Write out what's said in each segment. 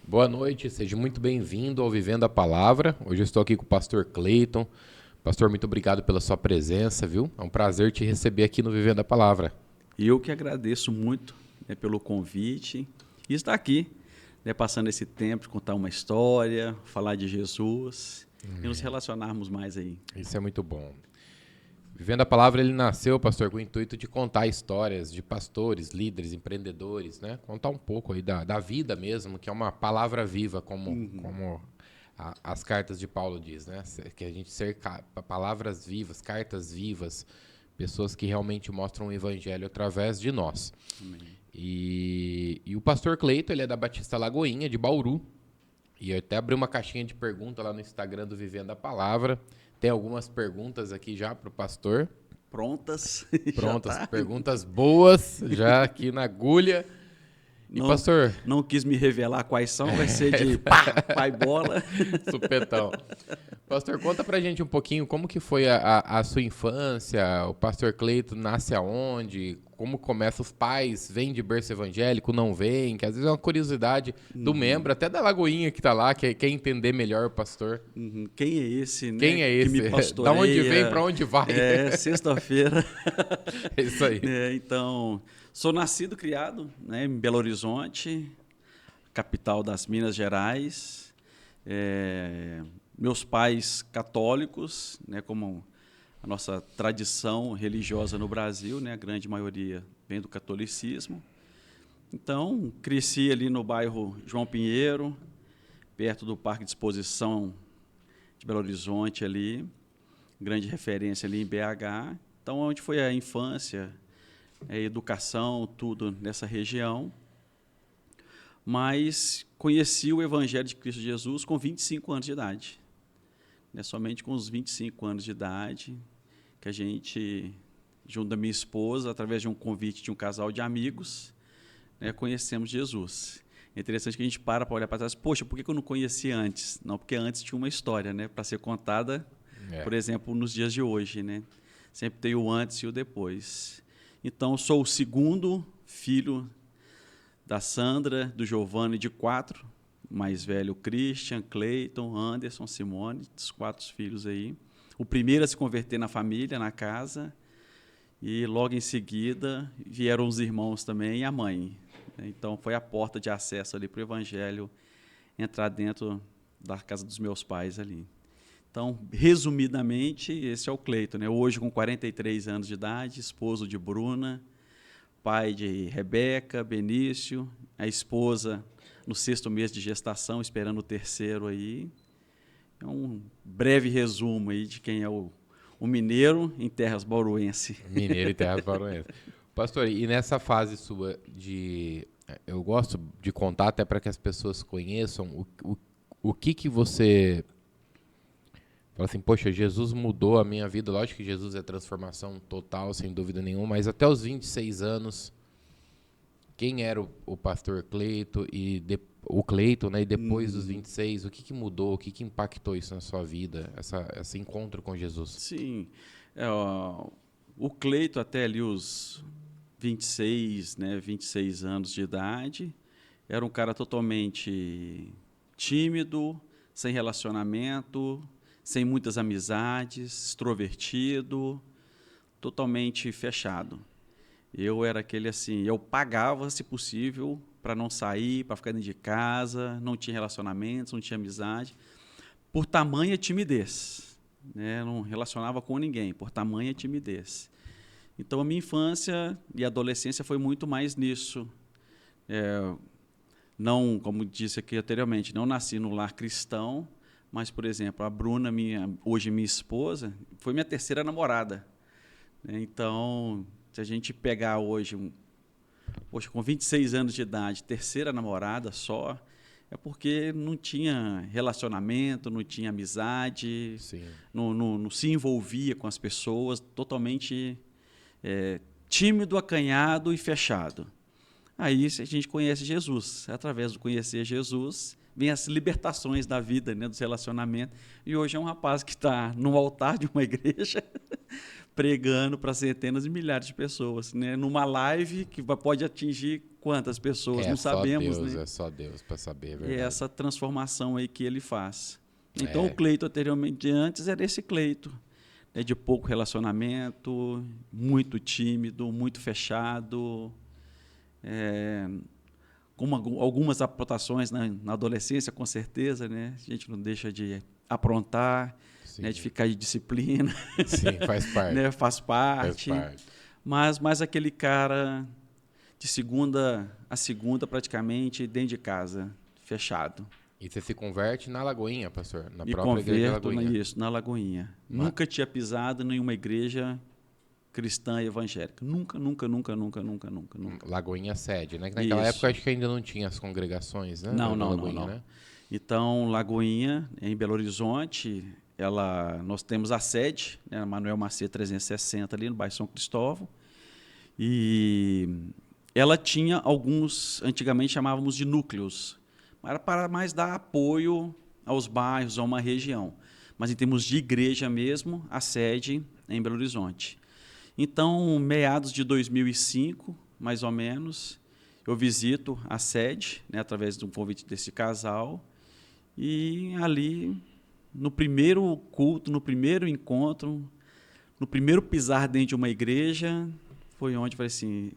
Boa noite, seja muito bem-vindo ao Vivendo a Palavra. Hoje eu estou aqui com o pastor Cleiton. Pastor, muito obrigado pela sua presença, viu? É um prazer te receber aqui no Vivendo a Palavra. Eu que agradeço muito, pelo convite e estar aqui, passando esse tempo de contar uma história, falar de Jesus e nos relacionarmos mais aí. Isso é muito bom. Vivendo a Palavra, ele nasceu, pastor, com o intuito de contar histórias de pastores, líderes, empreendedores, né? Contar um pouco aí da vida mesmo, que é uma palavra viva, como as cartas de Paulo diz, né? Que a gente ser palavras vivas, cartas vivas, pessoas que realmente mostram o evangelho através de nós. Amém. E o pastor Cleiton, ele é da Batista Lagoinha, de Bauru. E eu até abri uma caixinha de pergunta lá no Instagram do Vivendo a Palavra. Tem algumas perguntas aqui já para o pastor. Prontas? Prontas, Já tá? perguntas boas, já aqui na agulha. E Não, pastor, não quis me revelar quais são, vai ser de pá, pai bola. supetão. Pastor, conta pra gente um pouquinho como que foi a sua infância, o pastor Cleiton nasce aonde, como começa, os pais vêm de berço evangélico, não vêm, que às vezes é uma curiosidade do membro, até da Lagoinha que tá lá, que quer entender melhor o pastor. Quem é esse, Quem é que me esse? Da onde vem, pra pastoreia? onde vai? Sexta-feira. É isso aí. Então, sou nascido, criado, em Belo Horizonte, capital das Minas Gerais. Meus pais católicos, como a nossa tradição religiosa no Brasil, a grande maioria vem do catolicismo. Então, cresci ali no bairro João Pinheiro, perto do Parque de Exposição de Belo Horizonte, ali, grande referência ali em BH. Então, onde foi a infância, a educação, tudo nessa região. Mas conheci o Evangelho de Cristo Jesus com 25 anos de idade. Somente com os 25 anos de idade que a gente, junto da minha esposa, através de um convite de um casal de amigos, conhecemos Jesus. É interessante que a gente para olhar para trás, poxa, por que eu não conheci antes? Não, porque antes tinha uma história, para ser contada, por exemplo, nos dias de hoje, Sempre tem o antes e o depois. Então, sou o segundo filho da Sandra, do Giovanni, de 4, mais velho, Christian, Cleiton, Anderson, Simone, os 4 filhos aí. O primeiro a se converter na família, na casa, e logo em seguida vieram os irmãos também e a mãe. Então, foi a porta de acesso ali para o Evangelho entrar dentro da casa dos meus pais ali. Então, resumidamente, esse é o Cleiton, Hoje com 43 anos de idade, esposo de Bruna, pai de Rebeca, Benício, a esposa no 6º mês de gestação, esperando o 3º aí. É um breve resumo aí de quem é o mineiro em terras bauruense. Mineiro e terras bauruenses. Pastor, e nessa fase sua de... Eu gosto de contar até para que as pessoas conheçam o que você... Fala assim, poxa, Jesus mudou a minha vida. Lógico que Jesus é transformação total, sem dúvida nenhuma, mas até os 26 anos, quem era o pastor Cleiton o Cleiton, né? E depois dos 26, o que mudou, o que impactou isso na sua vida, esse encontro com Jesus? Sim, o Cleiton até ali os 26, 26 anos de idade, era um cara totalmente tímido, sem relacionamento, sem muitas amizades, extrovertido, totalmente fechado. Eu era aquele assim, eu pagava, se possível, para não sair, para ficar dentro de casa, não tinha relacionamentos, não tinha amizade, por tamanha timidez. Não relacionava com ninguém, por tamanha timidez. Então, a minha infância e adolescência foi muito mais nisso. Não, como disse aqui anteriormente, não nasci no lar cristão, mas, por exemplo, a Bruna, hoje minha esposa, foi minha 3ª namorada. Então, se a gente pegar hoje, poxa, com 26 anos de idade, 3ª namorada só, é porque não tinha relacionamento, não tinha amizade, não se envolvia com as pessoas, totalmente tímido, acanhado e fechado. Aí a gente conhece Jesus. Através do conhecer Jesus, vem as libertações da vida, dos relacionamentos. E hoje é um rapaz que está no altar de uma igreja, pregando para centenas de milhares de pessoas, né? Numa live que pode atingir quantas pessoas, não sabemos, né? É só Deus para saber, é É verdade. essa transformação aí que ele faz. Então, É. o Cleito anteriormente antes era esse Cleito, né, de pouco relacionamento, muito tímido, muito fechado, com algumas aprotações na adolescência, com certeza, né? A gente não deixa de aprontar, né, de ficar de disciplina, Sim, faz parte. né, faz parte. Mas aquele cara de segunda a segunda, praticamente, dentro de casa, fechado. E você se converte na Lagoinha, pastor? Na Me própria igreja da converto Lagoinha? na Lagoinha. Nunca tinha pisado em uma igreja cristã e evangélica. Nunca. Lagoinha sede, né? Que naquela época acho que ainda não tinha as congregações, né? Não. Né? Então, Lagoinha, em Belo Horizonte, nós temos a sede, né, Manuel Macedo 360, ali no bairro São Cristóvão. E ela tinha antigamente chamávamos de núcleos, era para mais dar apoio aos bairros, a uma região. Mas em termos de igreja mesmo, a sede é em Belo Horizonte. Então, meados de 2005, mais ou menos, eu visito a sede, né, através de um convite desse casal, e ali, no primeiro culto, no primeiro encontro, no primeiro pisar dentro de uma igreja, foi onde eu falei assim,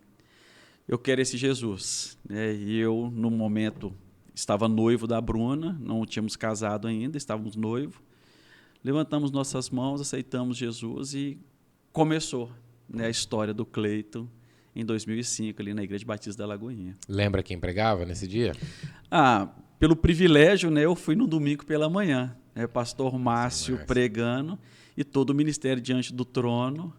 eu quero esse Jesus, né? E eu, no momento, estava noivo da Bruna, não tínhamos casado ainda, estávamos noivos. Levantamos nossas mãos, aceitamos Jesus e começou, né, a história do Cleito em 2005, ali na Igreja Batista da Lagoinha. Lembra quem pregava nesse dia? Pelo privilégio, né, eu fui no domingo pela manhã, né, pastor Márcio pregando e todo o ministério diante do trono,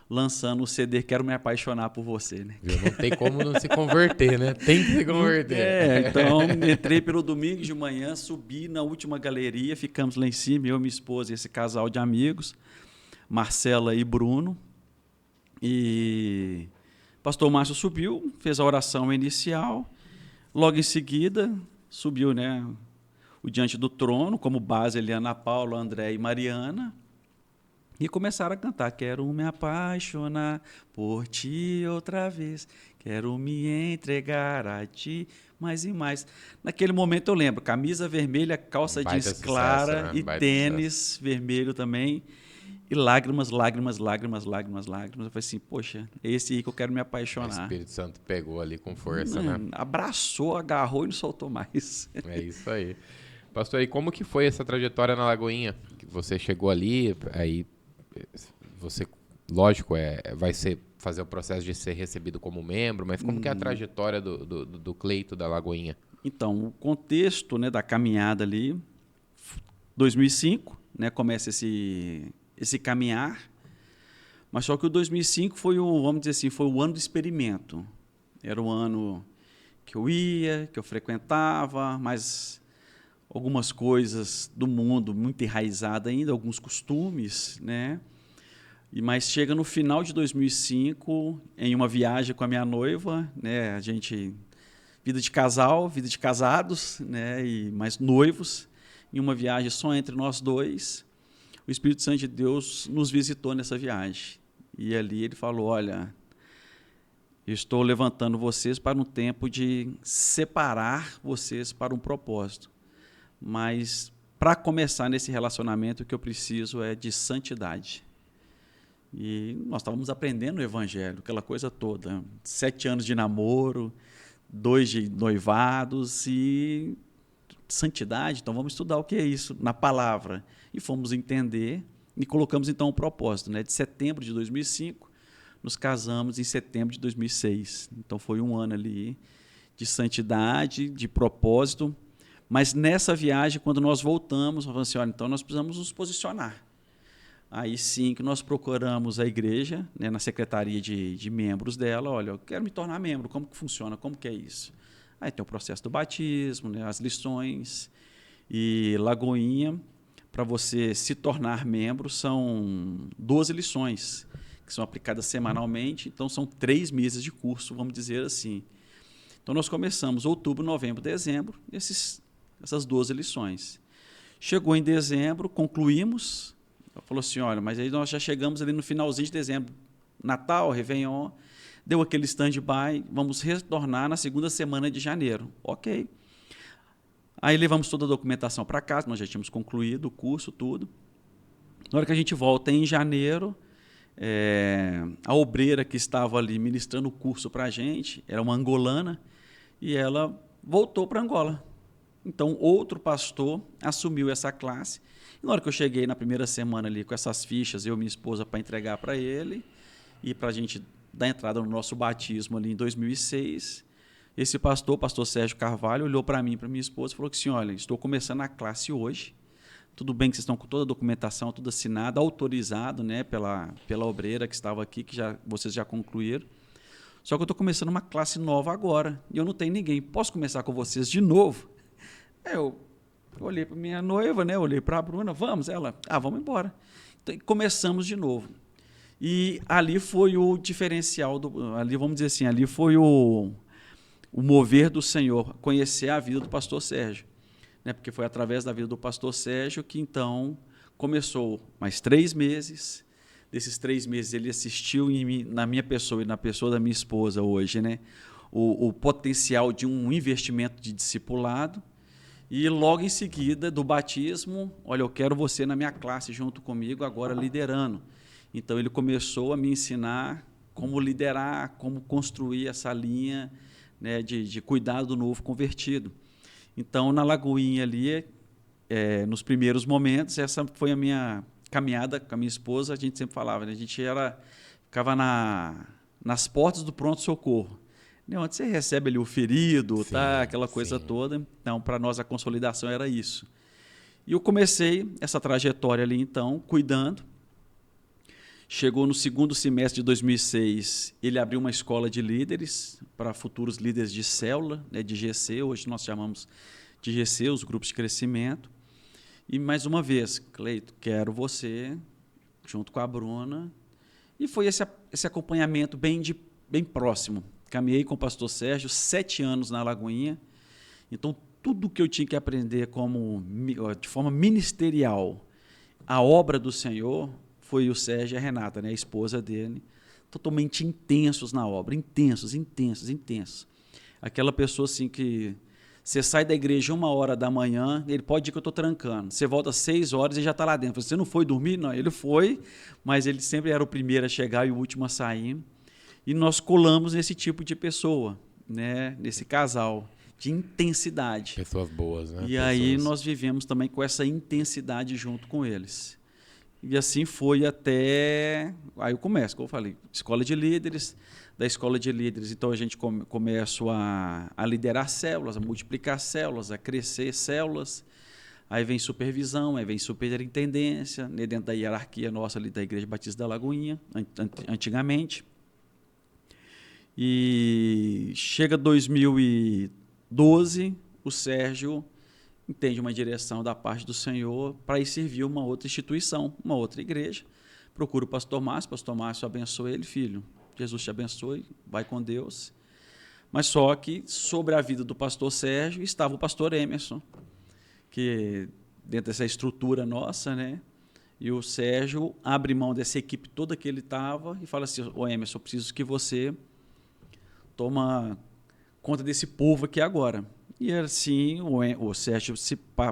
lançando o CD Quero Me Apaixonar por Você, né? Não tem como não se converter, né? Tem que se converter. Então, entrei pelo domingo de manhã, subi na última galeria, ficamos lá em cima, eu, minha esposa e esse casal de amigos, Marcela e Bruno. E o pastor Márcio subiu, fez a oração inicial, logo em seguida subiu, né, o diante do trono, como base ali Ana Paula, André e Mariana, e começaram a cantar, quero me apaixonar por ti outra vez, quero me entregar a ti mais e mais. Naquele momento eu lembro, camisa vermelha, calça jeans clara, né? E tênis vermelho também, e lágrimas. Eu falei assim, poxa, é esse aí que eu quero me apaixonar. O Espírito Santo pegou ali com força, né? Abraçou, agarrou e não soltou mais. É isso aí. Pastor, e como que foi essa trajetória na Lagoinha? Você chegou ali, aí você, lógico, vai fazer o processo de ser recebido como membro, mas como que é a trajetória do Cleito da Lagoinha? Então, o contexto, né, da caminhada ali, 2005, né, começa esse caminhar, mas só que o 2005 vamos dizer assim, foi o ano do experimento. Era o ano que eu ia, que eu frequentava, mas algumas coisas do mundo muito enraizadas ainda, alguns costumes, né? Mas chega no final de 2005, em uma viagem com a minha noiva, né? A gente, vida de casal, vida de casados, né? Mas noivos, em uma viagem só entre nós dois, o Espírito Santo de Deus nos visitou nessa viagem. E ali ele falou, olha, eu estou levantando vocês para um tempo de separar vocês para um propósito. Mas, para começar nesse relacionamento, o que eu preciso é de santidade. E nós estávamos aprendendo o Evangelho, aquela coisa toda. 7 anos de namoro, 2 de noivados e santidade. Então, vamos estudar o que é isso na palavra. E fomos entender e colocamos, então, um propósito. Né? De setembro de 2005, nos casamos em setembro de 2006. Então, foi um ano ali de santidade, de propósito. Mas nessa viagem, quando nós voltamos, nós falamos assim, olha, então nós precisamos nos posicionar. Aí sim que nós procuramos a igreja, né, na secretaria de membros dela, olha, eu quero me tornar membro, como que funciona, como que é isso? Aí tem o processo do batismo, né, as lições, e Lagoinha, para você se tornar membro, são 12 lições, que são aplicadas semanalmente, então são 3 meses de curso, vamos dizer assim. Então nós começamos outubro, novembro, dezembro, essas 12 lições. Chegou em dezembro, concluímos Ela falou assim, olha, mas aí nós já chegamos ali no finalzinho de dezembro, Natal, Réveillon, deu aquele stand-by, vamos retornar na segunda semana de janeiro. Ok. Aí levamos toda a documentação para casa, nós já tínhamos concluído o curso, tudo. Na hora que a gente volta em janeiro, a obreira que estava ali ministrando o curso para a gente, era uma angolana, e ela voltou para Angola. Então, outro pastor assumiu essa classe. E na hora que eu cheguei na primeira semana ali com essas fichas, eu e minha esposa, para entregar para ele, e para a gente dar entrada no nosso batismo ali em 2006, esse pastor, o pastor Sérgio Carvalho, olhou para mim e para minha esposa e falou assim, olha, estou começando a classe hoje, tudo bem que vocês estão com toda a documentação, tudo assinado, autorizado, né, pela obreira que estava aqui, que vocês já concluíram, só que eu estou começando uma classe nova agora, e eu não tenho ninguém, posso começar com vocês de novo? Eu olhei para minha noiva, né, olhei para a Bruna, vamos? Ela, vamos embora. Então, começamos de novo. E ali foi o diferencial, ali vamos dizer assim, ali foi o mover do Senhor, conhecer a vida do pastor Sérgio. Né? Porque foi através da vida do pastor Sérgio que, então, começou mais 3 meses. Desses 3 meses, ele assistiu na minha pessoa e na pessoa da minha esposa hoje, né? o potencial de um investimento de discipulado. E logo em seguida, do batismo, olha, eu quero você na minha classe junto comigo, agora liderando. Então, ele começou a me ensinar como liderar, como construir essa linha, né, de cuidado do novo convertido. Então, na Lagoinha ali, nos primeiros momentos, essa foi a minha caminhada com a minha esposa. A gente sempre falava, né, a gente ficava nas portas do pronto-socorro, né, onde você recebe ali o ferido, sim, tá, aquela coisa sim. toda. Então, para nós, a consolidação era isso. E eu comecei essa trajetória ali, então, cuidando. Chegou no segundo semestre de 2006, ele abriu uma escola de líderes para futuros líderes de célula, né, de GC, hoje nós chamamos de GC, os grupos de crescimento. E, mais uma vez, Cleito, quero você, junto com a Bruna. E foi esse acompanhamento bem próximo. Caminhei com o pastor Sérgio 7 anos na Lagoinha. Então, tudo que eu tinha que aprender de forma ministerial, a obra do Senhor, foi o Sérgio e a Renata, né, a esposa dele, totalmente intensos na obra, intensos. Aquela pessoa assim que você sai da igreja 1h da manhã, ele pode dizer que eu estou trancando, você volta às 6 horas e já está lá dentro. Você não foi dormir? Não, ele foi, mas ele sempre era o primeiro a chegar e o último a sair. E nós colamos nesse tipo de pessoa, né, nesse casal de intensidade. Pessoas boas, né? E aí nós vivemos também com essa intensidade junto com eles. E assim foi até... Aí eu começo, como eu falei, escola de líderes. Da escola de líderes, então a gente começa a liderar células, a multiplicar células, a crescer células. Aí vem supervisão, aí vem superintendência, né, dentro da hierarquia nossa ali da Igreja Batista da Lagoinha, antigamente. E chega 2012, o Sérgio entende uma direção da parte do Senhor para ir servir uma outra instituição, uma outra igreja. Procura o pastor Márcio abençoa ele, filho. Jesus te abençoe, vai com Deus. Mas só que sobre a vida do pastor Sérgio estava o pastor Emerson, que dentro dessa estrutura nossa, né? E o Sérgio abre mão dessa equipe toda que ele estava e fala assim, Emerson, eu preciso que você toma conta desse povo aqui agora. E assim, o Sérgio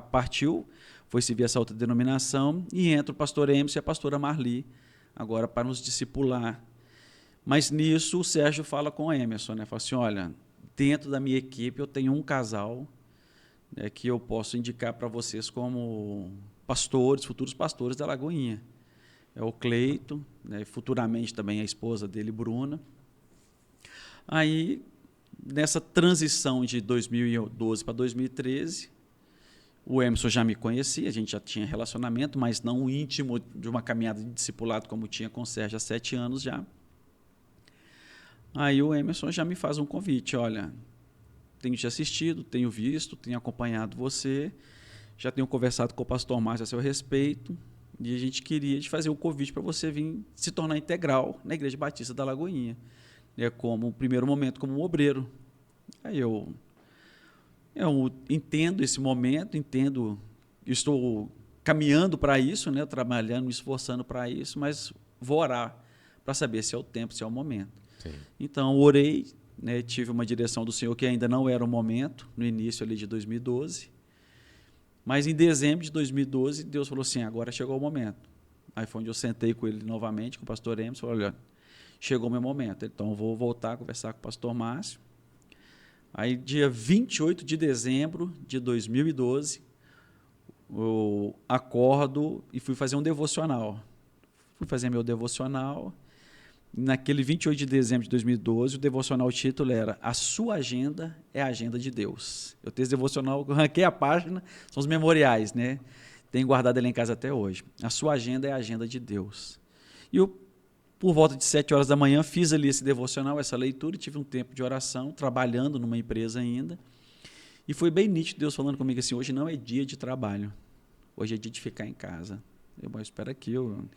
partiu, foi servir essa outra denominação, e entra o pastor Emerson e a pastora Marli, agora para nos discipular. Mas nisso o Sérgio fala com o Emerson, né? Fala assim, olha, dentro da minha equipe eu tenho um casal, né, que eu posso indicar para vocês como pastores, futuros pastores da Lagoinha. É o Cleito, né, futuramente também a esposa dele, Bruna. Aí, nessa transição de 2012 para 2013, o Emerson já me conhecia, a gente já tinha relacionamento, mas não íntimo de uma caminhada de discipulado como tinha com o Sérgio há 7 anos já. Aí o Emerson já me faz um convite, olha, tenho te assistido, tenho visto, tenho acompanhado você, já tenho conversado com o pastor Márcio a seu respeito, e a gente queria te fazer um convite para você vir se tornar integral na Igreja Batista da Lagoinha, né, como primeiro momento como um obreiro. Aí eu entendo esse momento, estou caminhando para isso, né? Trabalhando, me esforçando para isso, mas vou orar para saber se é o tempo, se é o momento. Sim. Então, orei, né? Tive uma direção do Senhor que ainda não era o momento, no início ali de 2012. Mas em dezembro de 2012, Deus falou assim, agora chegou o momento. Aí foi onde eu sentei com ele novamente, com o pastor Emerson, falei, olha, chegou o meu momento, então eu vou voltar a conversar com o pastor Márcio. Aí, dia 28 de dezembro de 2012, eu acordo e fui fazer um devocional. Fui fazer meu devocional. Naquele 28 de dezembro de 2012, o devocional, o título era A Sua Agenda é a Agenda de Deus. Eu tenho esse devocional, eu ranquei a página, são os memoriais, né? Tenho guardado ele em casa até hoje. A sua agenda é a agenda de Deus. E eu, por volta de 7 horas da manhã, fiz ali esse devocional, essa leitura, e tive um tempo de oração, trabalhando numa empresa ainda. E foi bem nítido Deus falando comigo assim, hoje não é dia de trabalho, hoje é dia de ficar em casa. Mas espera aqui, eu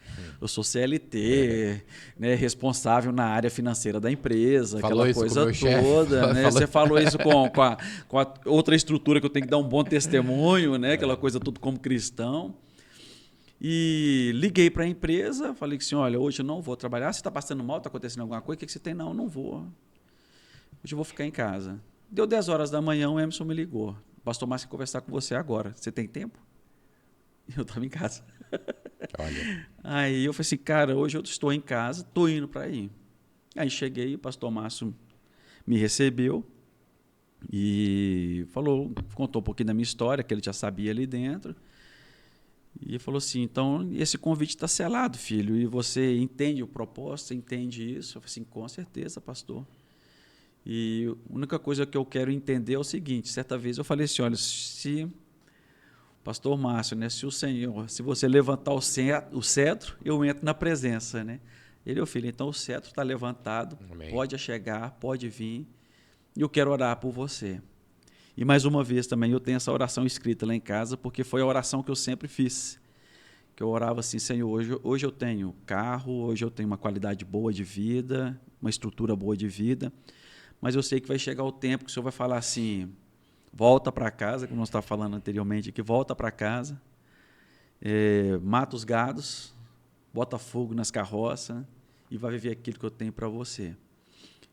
sou CLT, né, responsável na área financeira da empresa, falou aquela coisa toda. Chefe, né? Você falou isso com a outra estrutura que eu tenho que dar um bom testemunho, né? Aquela coisa tudo como cristão. E liguei para a empresa, falei assim, olha, hoje eu não vou trabalhar, você está passando mal, está acontecendo alguma coisa, o que você tem? Não vou. Hoje eu vou ficar em casa. Deu 10 horas da manhã, o Emerson me ligou. O pastor Márcio quer conversar com você agora. Você tem tempo? Eu estava em casa. Olha. Aí eu falei assim, cara, hoje eu estou em casa, estou indo para aí. Aí cheguei, o pastor Márcio me recebeu e contou um pouquinho da minha história, que ele já sabia ali dentro. E falou assim, então esse convite está selado, filho, e você entende o propósito, você entende isso? Eu falei assim, com certeza, pastor. E a única coisa que eu quero entender é o seguinte, certa vez eu falei assim, olha, se... Pastor Márcio, né? Se você levantar o cetro, eu entro na presença, né? Ele, filho, então o cetro está levantado, amém. Pode chegar, pode vir, e eu quero orar por você. E mais uma vez também eu tenho essa oração escrita lá em casa, porque foi a oração que eu sempre fiz. Que eu orava assim, Senhor, hoje eu tenho carro, hoje eu tenho uma qualidade boa de vida, uma estrutura boa de vida, mas eu sei que vai chegar o tempo que o Senhor vai falar assim... Volta para casa, como nós estávamos falando anteriormente aqui, volta para casa, mata os gados, bota fogo nas carroças e vai viver aquilo que eu tenho para você.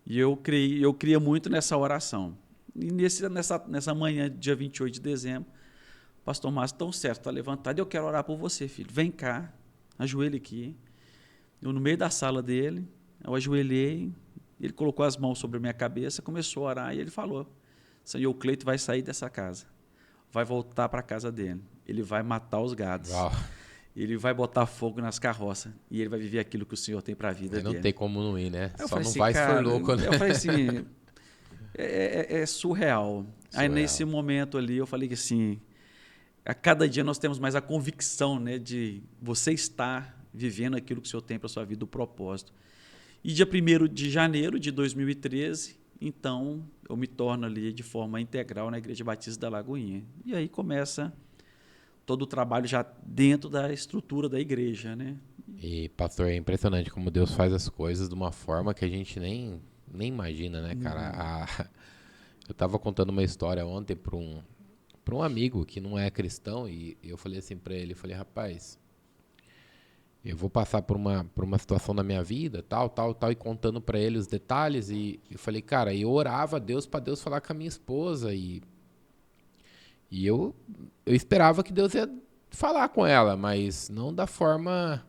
E eu cria muito nessa oração. E nessa manhã, dia 28 de dezembro, o pastor Márcio, tão certo, está levantado, eu quero orar por você, filho. Vem cá, ajoelhe aqui. Eu, no meio da sala dele, eu ajoelhei, ele colocou as mãos sobre a minha cabeça, começou a orar e ele falou, Senhor, o Cleito vai sair dessa casa, vai voltar para a casa dele, ele vai matar os gados, uau. Ele vai botar fogo nas carroças e ele vai viver aquilo que o Senhor tem para a vida dele. Não tem como não ir, né? Aí só não assim, vai cara, se for louco, né? Eu falei assim, é surreal. Aí nesse momento ali eu falei que assim, a cada dia nós temos mais a convicção, né, de você estar vivendo aquilo que o Senhor tem para a sua vida, o propósito. E dia 1º de janeiro de 2013, então, eu me torno ali de forma integral na Igreja Batista da Lagoinha. E aí começa todo o trabalho já dentro da estrutura da igreja, né? E, pastor, é impressionante como Deus faz as coisas de uma forma que a gente nem imagina, né, cara? Eu estava contando uma história ontem para um amigo que não é cristão e eu falei assim para ele, rapaz... Eu vou passar por uma situação na minha vida, tal, e contando para ele os detalhes. E eu falei, cara, eu orava a Deus para Deus falar com a minha esposa. E eu esperava que Deus ia falar com ela, mas não da forma...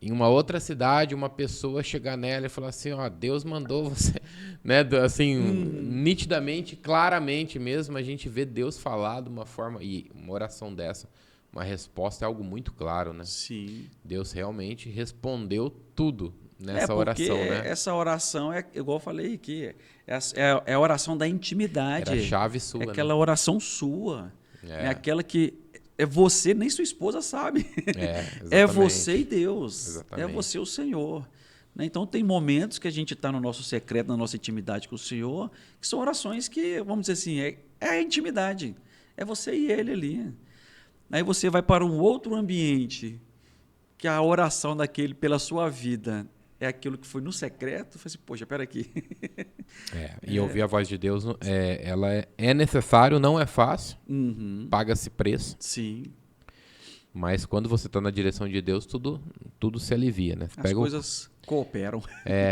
Em uma outra cidade, uma pessoa chegar nela e falar assim, ó, Deus mandou você... né? Assim, nitidamente, claramente mesmo, a gente vê Deus falar de uma forma... E uma oração dessa... Uma resposta é algo muito claro, né? Sim. Deus realmente respondeu tudo nessa oração, né? Essa oração é, igual eu falei aqui, é a oração da intimidade. Era a chave sua, é aquela oração sua. É aquela que é você, nem sua esposa sabe. É você e Deus. Exatamente. É você o Senhor. Então, tem momentos que a gente está no nosso secreto, na nossa intimidade com o Senhor, que são orações que, vamos dizer assim, é a intimidade. É você e Ele ali. Aí você vai para um outro ambiente, que a oração daquele pela sua vida é aquilo que foi no secreto. Eu falei assim, poxa, espera aqui. E ouvir a voz de Deus, ela é necessário, não é fácil, paga-se preço. Sim. Mas quando você está na direção de Deus, tudo se alivia, né? As coisas cooperam.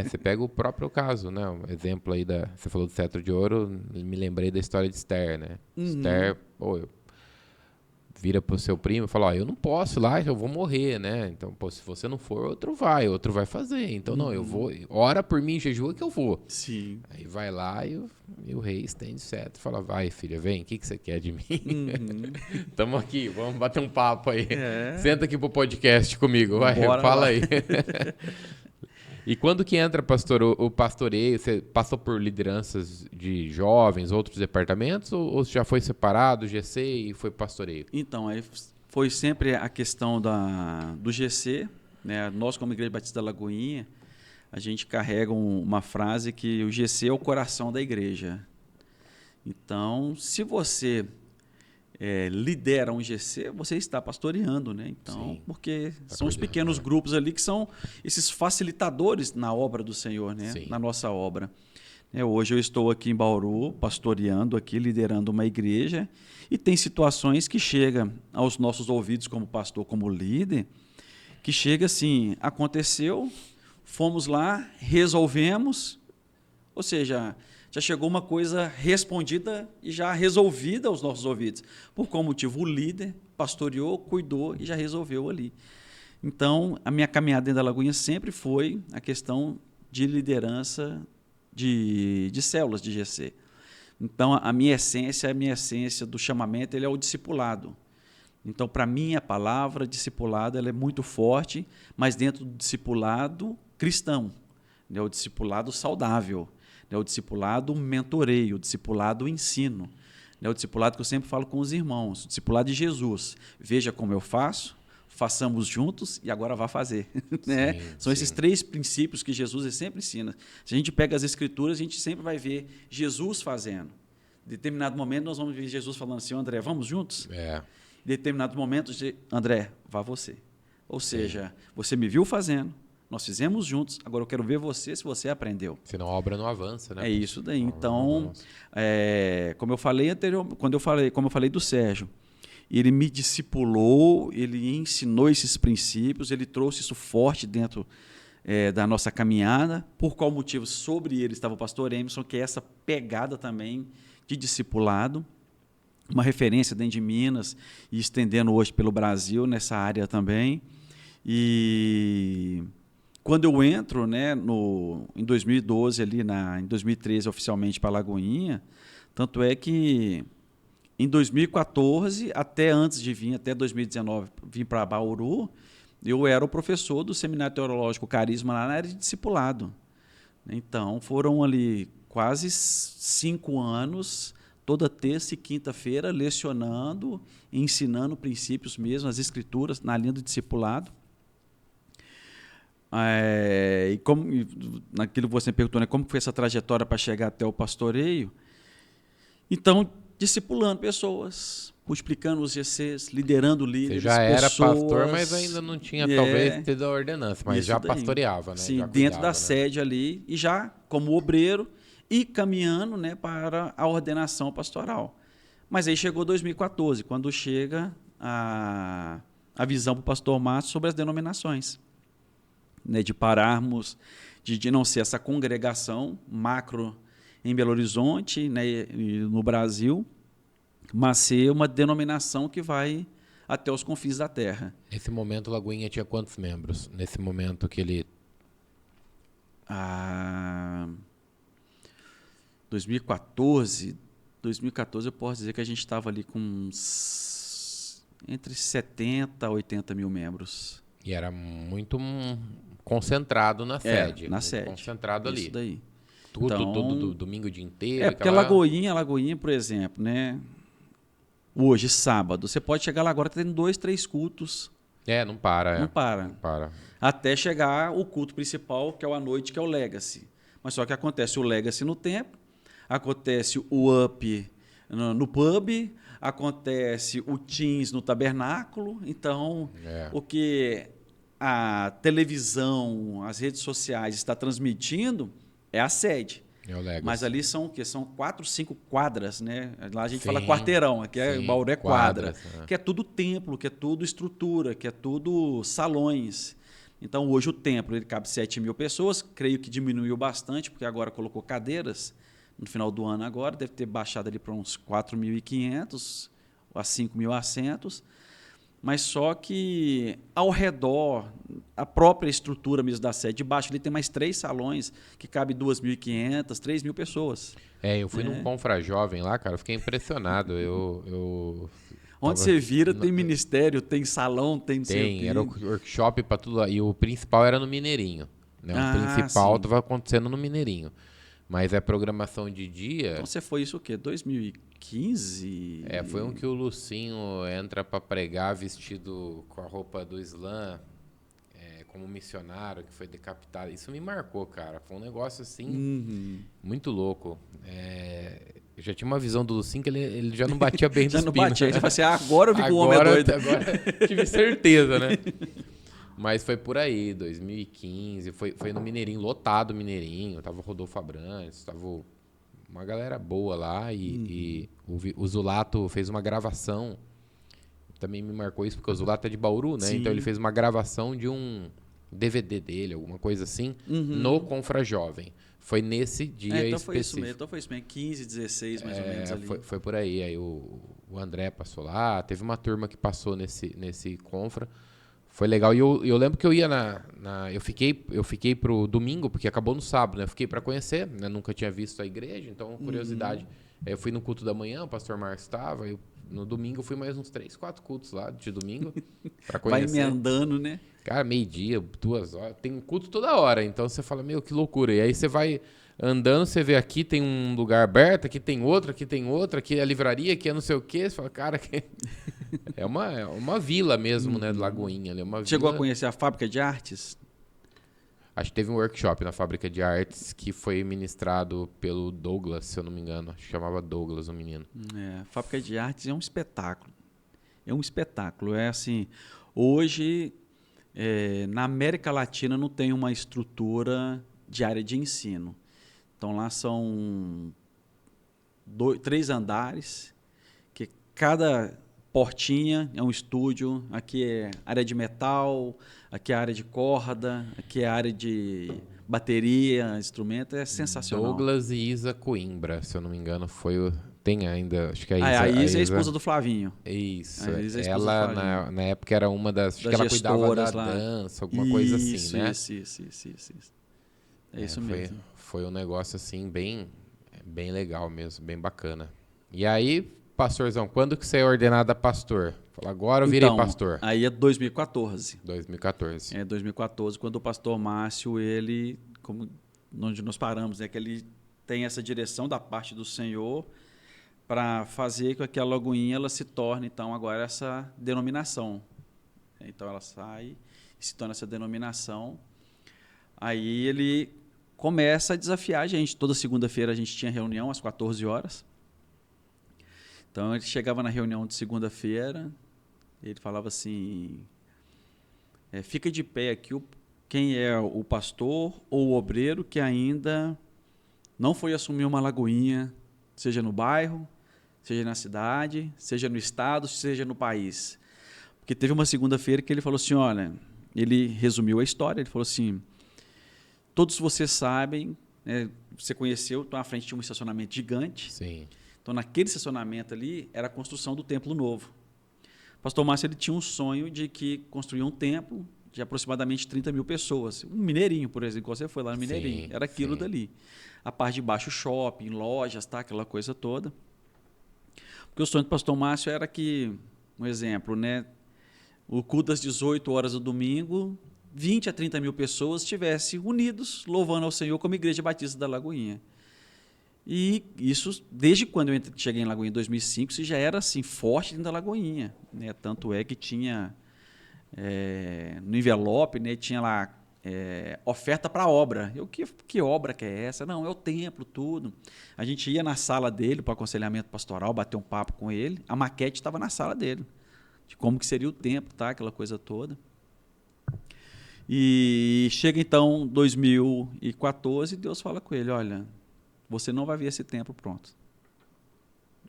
Você pega o próprio caso, né? Um exemplo aí você falou do cetro de ouro, me lembrei da história de Esther, né? Esther, vira pro seu primo e fala, ó, eu não posso ir lá, eu vou morrer, né? Então, pô, se você não for, outro vai fazer. Então, não, eu vou, ora por mim, jejua que eu vou. Sim. Aí vai lá e o rei estende o cetro, fala, vai, filha, vem, o que você quer de mim? Tamo aqui, vamos bater um papo aí. Senta aqui pro podcast comigo, vai, fala aí. E quando que entra, pastor, o pastoreio? Você passou por lideranças de jovens, outros departamentos, ou já foi separado, GC, e foi pastoreio? Então, aí foi sempre a questão do GC, né? Nós, como Igreja Batista da Lagoinha, a gente carrega uma frase que o GC é o coração da igreja. Então, se você lidera um GC, você está pastoreando, né? Então, porque são os pequenos grupos ali que são esses facilitadores na obra do Senhor, né? Na nossa obra. Hoje eu estou aqui em Bauru, pastoreando aqui, liderando uma igreja, e tem situações que chegam aos nossos ouvidos como pastor, como líder, que chega assim, aconteceu, fomos lá, resolvemos, ou seja, já chegou uma coisa respondida e já resolvida aos nossos ouvidos. Por qual motivo? O líder pastoreou, cuidou e já resolveu ali. Então, a minha caminhada dentro da Lagoinha sempre foi a questão de liderança de células de GC. Então, a minha essência do chamamento, ele é o discipulado. Então, para mim, a palavra discipulado ela é muito forte, mas dentro do discipulado cristão, né? O discipulado saudável, né? O discipulado mentoreio, o discipulado ensino, né? O discipulado que eu sempre falo com os irmãos, o discipulado de Jesus. Veja como eu faço, façamos juntos e agora vá fazer. Né? São esses 3 princípios que Jesus sempre ensina. Se a gente pega as Escrituras, a gente sempre vai ver Jesus fazendo. Em determinado momento, nós vamos ver Jesus falando assim, André, vamos juntos? Em determinado momento, André, vá você. Ou seja, você me viu fazendo, nós fizemos juntos, agora eu quero ver você se você aprendeu. Senão a obra não avança, né? É isso daí. Então, como eu falei anteriormente, como eu falei do Sérgio, ele me discipulou, ele ensinou esses princípios, ele trouxe isso forte dentro da nossa caminhada. Por qual motivo? Sobre ele estava o pastor Emerson, que é essa pegada também de discipulado, uma referência dentro de Minas e estendendo hoje pelo Brasil nessa área também. E quando eu entro, né, em 2012, em 2013, oficialmente para a Lagoinha, tanto é que em 2014, até antes de vir, até 2019, vim para Bauru, eu era o professor do Seminário Teológico Carisma lá na área de discipulado. Então, foram ali quase 5 anos, toda terça e quinta-feira, lecionando, ensinando princípios mesmo, as escrituras, na linha do discipulado. E naquilo que você me perguntou, né, como foi essa trajetória para chegar até o pastoreio? Então, discipulando pessoas, multiplicando os GCs, liderando líderes. Você já era pastor, mas ainda não tinha talvez tido a ordenança, mas já pastoreava, né? Sim, já dentro da né? sede ali, e já como obreiro e caminhando, né, para a ordenação pastoral. Mas aí chegou 2014, quando chega a visão para o pastor Márcio sobre as denominações. Né, de pararmos, de não ser essa congregação macro em Belo Horizonte, né, e no Brasil, mas ser uma denominação que vai até os confins da terra. Nesse momento, Lagoinha tinha quantos membros? Nesse momento que ele... 2014 eu posso dizer que a gente estava ali com entre 70 a 80 mil membros. E era muito concentrado na sede. Na sede. Concentrado ali. Isso daí. Todo domingo o dia inteiro. Porque a Lagoinha, por exemplo, né? Hoje, sábado, você pode chegar lá agora tendo 2, 3 cultos. Não para. Não para. Não para. Até chegar o culto principal, que é à noite, que é o Legacy. Mas só que acontece o Legacy no templo, acontece o Up no pub, acontece o Teams no tabernáculo. Então, o que a televisão, as redes sociais está transmitindo é a sede. É o Legacy. Mas ali são o quê? São 4, 5 quadras, né? Lá a gente Sim, fala quarteirão, aqui sim, Bauru é quadra. quadras, Que é tudo templo, que é tudo estrutura, que é tudo salões. Então, hoje o templo ele cabe 7.000 pessoas, creio que diminuiu bastante, porque agora colocou cadeiras. No final do ano agora, deve ter baixado ali para uns 4.500 a 5.000 assentos. Mas só que ao redor, a própria estrutura mesmo da sede, de baixo ali tem mais 3 salões que cabe 2.500, 3.000 pessoas. Eu fui num Confra Jovem lá, cara, eu fiquei impressionado. Eu Onde tava, você vira tem ministério, tem salão, tem não sei o quê. era o workshop pra tudo lá. E o principal era no Mineirinho, né? O principal sim. tava acontecendo no Mineirinho. Mas a programação de dia... Então você foi isso o quê? 2015? Foi um que o Lucinho entra pra pregar vestido com a roupa do Islã, como missionário, que foi decapitado. Isso me marcou, cara. Foi um negócio assim, muito louco. Eu já tinha uma visão do Lucinho que ele já não batia bem Já dos não pinos. batia, ele falou assim, agora eu vi que o homem é doido. Agora tive certeza, né? Mas foi por aí, 2015. Foi no Mineirinho, lotado o Mineirinho. Tava o Rodolfo Abrantes, tava uma galera boa lá. E o Zulato fez uma gravação. Também me marcou isso, porque o Zulato é de Bauru, né? Sim. Então ele fez uma gravação de um DVD dele, alguma coisa assim, no Confra Jovem. Foi nesse dia então específico. Foi isso mesmo, 15, 16 mais ou menos ali. Foi por aí. Aí o André passou lá, teve uma turma que passou nesse Confra. Foi legal. E eu lembro que eu ia eu fiquei pro domingo, porque acabou no sábado, né? Eu fiquei para conhecer, né? Nunca tinha visto a igreja, então curiosidade. Eu fui no culto da manhã, o pastor Marcos estava, no domingo eu fui mais uns 3, 4 cultos lá de domingo para conhecer. Vai emendando, né? Cara, meio-dia, 2 horas, tem um culto toda hora, então você fala, meu, que loucura. E aí você vai andando, você vê aqui tem um lugar aberto, aqui tem outro, aqui é a livraria, aqui é não sei o quê. Você fala, cara, é uma vila mesmo, né, de Lagoinha. Ali, Chegou vila... a conhecer a Fábrica de Artes? Acho que teve um workshop na Fábrica de Artes que foi ministrado pelo Douglas, se eu não me engano. Acho que chamava Douglas, o menino. A Fábrica de Artes é um espetáculo. É um espetáculo. É assim, hoje, na América Latina não tem uma estrutura de área de ensino. Então lá são 3 andares, que cada portinha é um estúdio. Aqui é área de metal, aqui é área de corda, aqui é área de bateria, instrumento. É sensacional. Douglas e Isa Coimbra, se eu não me engano, tem ainda, acho que a Isa é a esposa do Flavinho. Isso. A Isa é a esposa ela, do Flavinho. na época, era uma das... Acho que ela cuidava da dança, alguma coisa assim, né? Isso. É isso mesmo. Foi um negócio, assim, bem legal mesmo, bem bacana. E aí, pastorzão, quando que você é ordenado a pastor? Fala, agora eu virei pastor. Aí é 2014. 2014. 2014, quando o pastor Márcio, ele, como onde nós paramos, que ele tem essa direção da parte do Senhor para fazer com que a Lagoinha ela se torne, então, agora essa denominação. Então, ela sai e se torna essa denominação. Aí ele começa a desafiar a gente. Toda segunda-feira a gente tinha reunião às 14 horas. Então, ele chegava na reunião de segunda-feira, ele falava assim, fica de pé aqui quem é o pastor ou o obreiro que ainda não foi assumir uma lagoinha, seja no bairro, seja na cidade, seja no estado, seja no país. Porque teve uma segunda-feira que ele falou assim, olha, ele resumiu a história, ele falou assim, todos vocês sabem, você conheceu, então à frente tinha um estacionamento gigante. Sim. Então, naquele estacionamento ali, era a construção do templo novo. O pastor Márcio ele tinha um sonho de que construía um templo de aproximadamente 30 mil pessoas. Um Mineirinho, por exemplo, você foi lá no Mineirinho. Era aquilo dali. A parte de baixo, shopping, lojas, tá? Aquela coisa toda. Porque o sonho do pastor Márcio era que, um exemplo, né? O culto das 18 horas do domingo, 20 a 30 mil pessoas estivessem unidos, louvando ao Senhor como Igreja Batista da Lagoinha. E isso, desde quando eu cheguei em Lagoinha em 2005, isso já era assim, forte dentro da Lagoinha. Né? Tanto é que tinha, no envelope, né, tinha lá oferta para obra. Eu, que obra que é essa? Não, é o templo, tudo. A gente ia na sala dele para aconselhamento pastoral, bater um papo com ele. A maquete estava na sala dele, de como que seria o templo, tá? Aquela coisa toda. E chega então 2014 e Deus fala com ele, olha... você não vai ver esse templo pronto.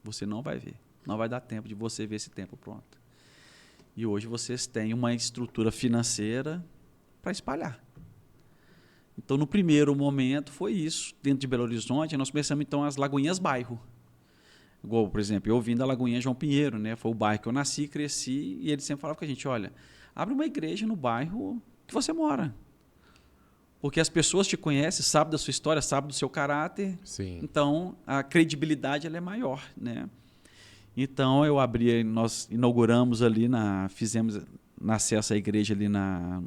Você não vai ver. Não vai dar tempo de você ver esse templo pronto. E hoje vocês têm uma estrutura financeira para espalhar. Então, no primeiro momento, foi isso. Dentro de Belo Horizonte, nós começamos, então, as Lagoinhas Bairro. Igual, por exemplo, eu vim da Lagoinha João Pinheiro, né? Foi o bairro que eu nasci, cresci, e ele sempre falava com a gente, olha, abre uma igreja no bairro que você mora. Porque as pessoas te conhecem, sabem da sua história, sabem do seu caráter. Sim. Então, a credibilidade ela é maior, né? Então, eu abri, nós inauguramos ali, fizemos acesso à igreja ali na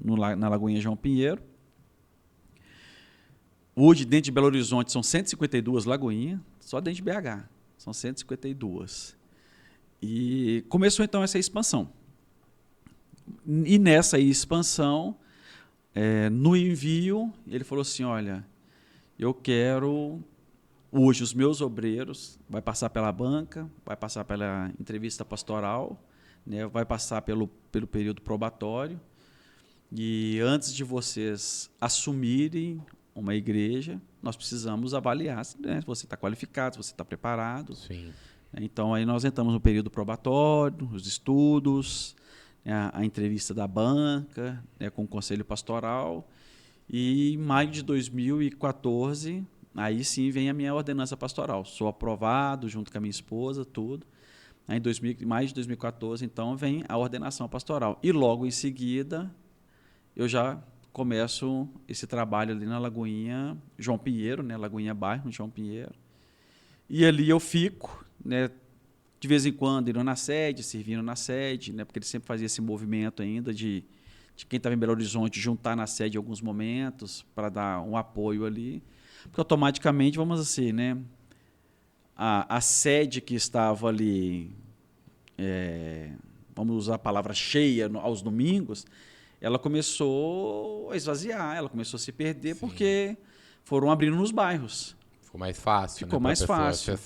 Lagoinha João Pinheiro. Hoje, dentro de Belo Horizonte, são 152 lagoinhas, só dentro de BH. São 152. E começou, então, essa expansão. E nessa expansão, no envio, ele falou assim, olha, eu quero... Hoje, os meus obreiros vai passar pela banca, vai passar pela entrevista pastoral, né, vai passar pelo período probatório. E antes de vocês assumirem uma igreja, nós precisamos avaliar, né, se você está qualificado, se você está preparado. Sim. Então, aí nós entramos no período probatório, os estudos, né, a entrevista da banca, né, com o conselho pastoral. E em maio de 2014, aí sim vem a minha ordenança pastoral. Sou aprovado junto com a minha esposa, tudo. Aí em maio de 2014, então, vem a ordenação pastoral. E logo em seguida, eu já começo esse trabalho ali na Lagoinha João Pinheiro, né, Lagoinha Bairro, João Pinheiro. E ali eu fico, né, de vez em quando indo na sede, servindo na sede, né, porque ele sempre fazia esse movimento ainda de quem estava em Belo Horizonte juntar na sede em alguns momentos para dar um apoio ali. Porque automaticamente, vamos assim, né, a sede que estava ali, vamos usar a palavra cheia aos domingos, ela começou a esvaziar, ela começou a se perder. Sim. Porque foram abrindo nos bairros. Ficou mais fácil, Ficou, né, mais fácil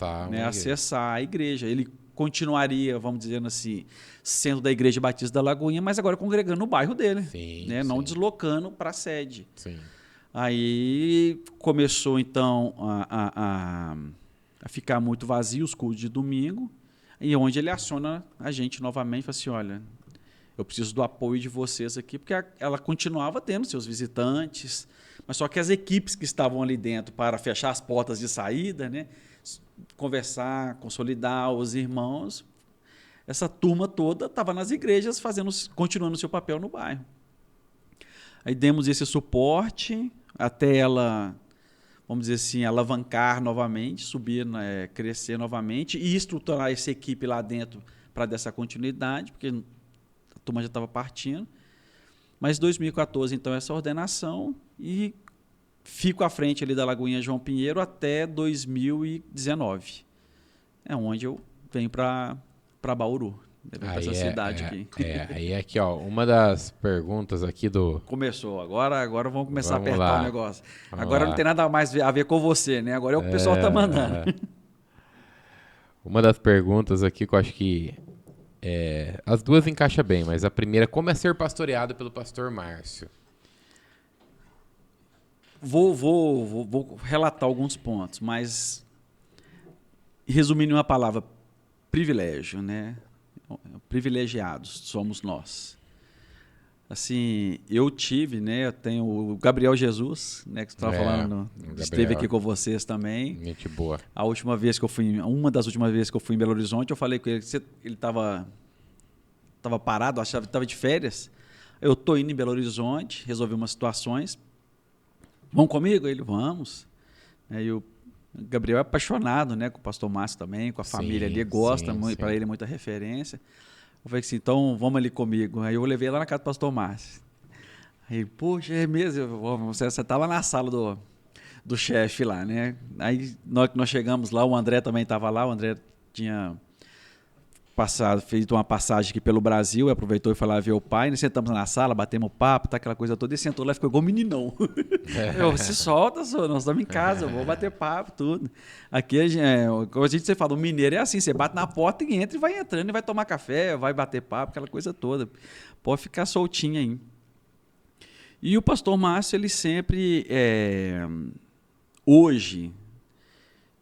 acessar a igreja. Ele continuaria, vamos dizer assim, sendo da Igreja Batista da Lagoinha, mas agora congregando no bairro dele, sim, né? Sim. Não deslocando para a sede. Sim. Aí começou, então, a ficar muito vazio os cultos de domingo, e onde ele aciona a gente novamente, fala assim, olha, eu preciso do apoio de vocês aqui, porque ela continuava tendo seus visitantes, mas só que as equipes que estavam ali dentro para fechar as portas de saída, né, conversar, consolidar os irmãos, essa turma toda estava nas igrejas continuando o seu papel no bairro. Aí demos esse suporte até ela, vamos dizer assim, alavancar novamente, subir, crescer novamente e estruturar essa equipe lá dentro para dar essa continuidade, porque a turma já estava partindo. Mas em 2014, então, essa ordenação e fico à frente ali da Lagoinha João Pinheiro até 2019. É onde eu venho para Bauru. Para essa cidade aqui. Aí aqui, ó, uma das perguntas aqui do... Começou, agora vamos começar a apertar lá. o negócio. Agora não tem nada mais a ver com você, né? Agora é o que o pessoal está mandando. Uma das perguntas aqui que eu acho que as duas encaixam bem, mas a primeira, como é ser pastoreado pelo pastor Márcio? Vou relatar alguns pontos, mas resumindo em uma palavra, privilégio, né? Privilegiados somos nós. Assim, eu tenho o Gabriel Jesus, né, que você estava falando, esteve aqui com vocês também. Gente boa. Uma das últimas vezes que eu fui em Belo Horizonte, eu falei com ele, ele estava parado, achava que estava de férias. Eu estou indo em Belo Horizonte, resolvi umas situações. Vão comigo? Ele, vamos. Aí o Gabriel é apaixonado, né, com o pastor Márcio também, com a família ali, gosta, para ele é muita referência. Eu falei assim, então vamos ali comigo. Aí eu levei lá na casa do pastor Márcio. Aí, poxa, é mesmo? Você está lá na sala do chefe lá, né? Aí nós chegamos lá, o André também estava lá, o André tinha feito uma passagem aqui pelo Brasil, aproveitou e foi lá ver o pai, nós sentamos na sala, batemos papo, tá, aquela coisa toda, e sentou lá e ficou igual meninão. Eu, se solta, senhor, nós estamos em casa, vou bater papo, tudo. Aqui, como a gente sempre fala, o mineiro é assim, você bate na porta e entra e vai entrando, e vai tomar café, vai bater papo, aquela coisa toda. Pode ficar soltinho aí. E o pastor Márcio, ele sempre, hoje,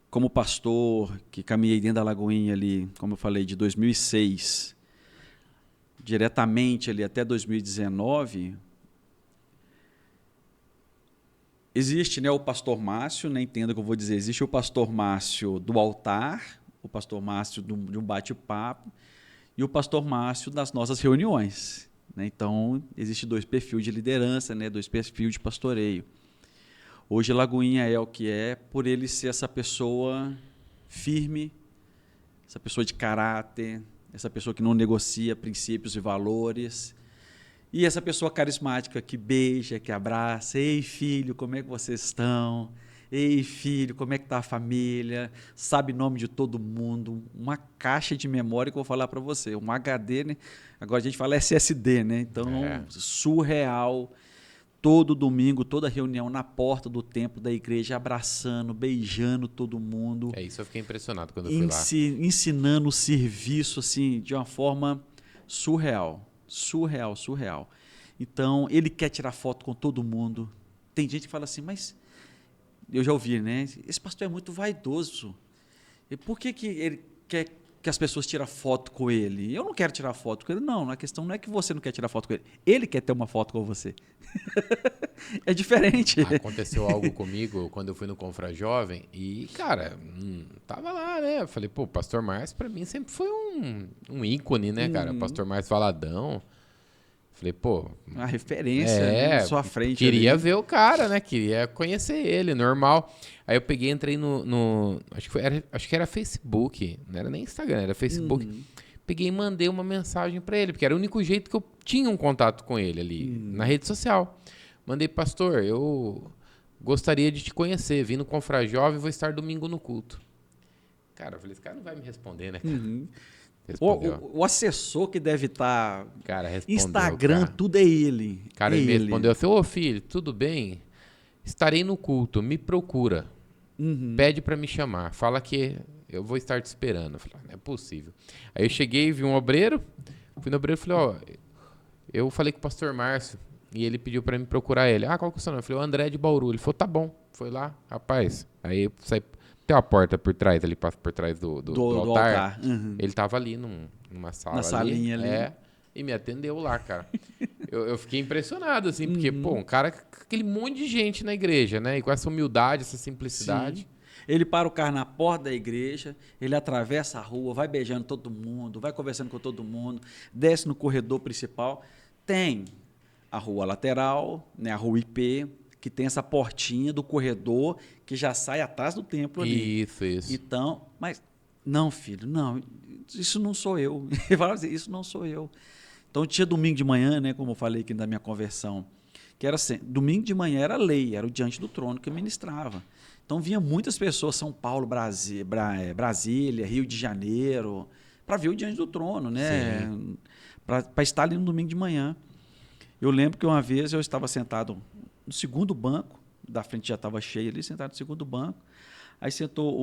como pastor, que caminhei dentro da Lagoinha ali, como eu falei, de 2006, diretamente ali até 2019, existe, né, o pastor Márcio, né, entenda o que eu vou dizer, existe o pastor Márcio do altar, o pastor Márcio de um bate-papo e o pastor Márcio das nossas reuniões. Né? Então, existe 2 perfis de liderança, né, 2 perfis de pastoreio. Hoje, Lagoinha é o que é por ele ser essa pessoa firme, essa pessoa de caráter, essa pessoa que não negocia princípios e valores, e essa pessoa carismática que beija, que abraça. Ei, filho, como é que vocês estão? Ei, filho, como é que está a família? Sabe o nome de todo mundo. Uma caixa de memória que eu vou falar para você. Um HD, né? Agora a gente fala SSD, né? Então, surreal. Todo domingo, toda reunião na porta do templo da igreja, abraçando, beijando todo mundo. Isso eu fiquei impressionado quando eu fui lá. Ensinando o serviço assim, de uma forma surreal. Surreal, surreal. Então, ele quer tirar foto com todo mundo. Tem gente que fala assim, mas... Eu já ouvi, né? Esse pastor é muito vaidoso. E por que ele quer que as pessoas tirem foto com ele? Eu não quero tirar foto com ele. Não, a questão não é que você não quer tirar foto com ele. Ele quer ter uma foto com você. É diferente. Aconteceu algo comigo quando eu fui no Confra Jovem e, cara, tava lá, né? Eu falei, pô, o pastor Márcio pra mim sempre foi um ícone, né, cara? O pastor Márcio Valadão. Falei, pô... Uma referência, né, na sua frente. Queria ver o cara, né? Queria conhecer ele, normal. Aí eu peguei, entrei no acho que era Facebook, não era nem Instagram, era Facebook. Peguei e mandei uma mensagem pra ele, porque era o único jeito que eu tinha um contato com ele ali, na rede social. Mandei, pastor, eu gostaria de te conhecer, vim no Confra Jovem, vou estar domingo no culto. Cara, eu falei, esse cara não vai me responder, né, cara? O assessor que deve estar... Cara, respondeu, Instagram, cara. Tudo é ele. Cara, ele me respondeu assim, ô filho, tudo bem? Estarei no culto, me procura. Pede pra me chamar, fala que eu vou estar te esperando. Eu falei, não é possível. Aí eu cheguei, vi um obreiro, fui no obreiro e falei, ó, eu falei com o pastor Márcio e ele pediu pra me procurar ele. Qual que é o seu nome? Eu falei, o André de Bauru. Ele falou, tá bom. Foi lá, rapaz. Aí eu saí... Tem uma porta por trás, ali por trás do altar. Ele tava ali numa sala. Na salinha ali. E me atendeu lá, cara. eu fiquei impressionado, assim, porque, pô, um cara com aquele monte de gente na igreja, né? E com essa humildade, essa simplicidade. Sim. Ele para o carro na porta da igreja, ele atravessa a rua, vai beijando todo mundo, vai conversando com todo mundo, desce no corredor principal. Tem a rua lateral, né, a rua IP, que tem essa portinha do corredor que já sai atrás do templo ali. Isso. Então, mas não, filho, não, isso não sou eu. Ele falava assim, isso não sou eu. Então, tinha domingo de manhã, né, como eu falei aqui da minha conversão, que era assim, domingo de manhã era lei, era o diante do trono que eu ministrava. Então, vinha muitas pessoas, São Paulo, Brasília, Rio de Janeiro, para ver o diante do trono, né? Para estar ali no domingo de manhã. Eu lembro que uma vez eu estava sentado no segundo banco, da frente já estava cheio ali, sentado no segundo banco. Aí sentou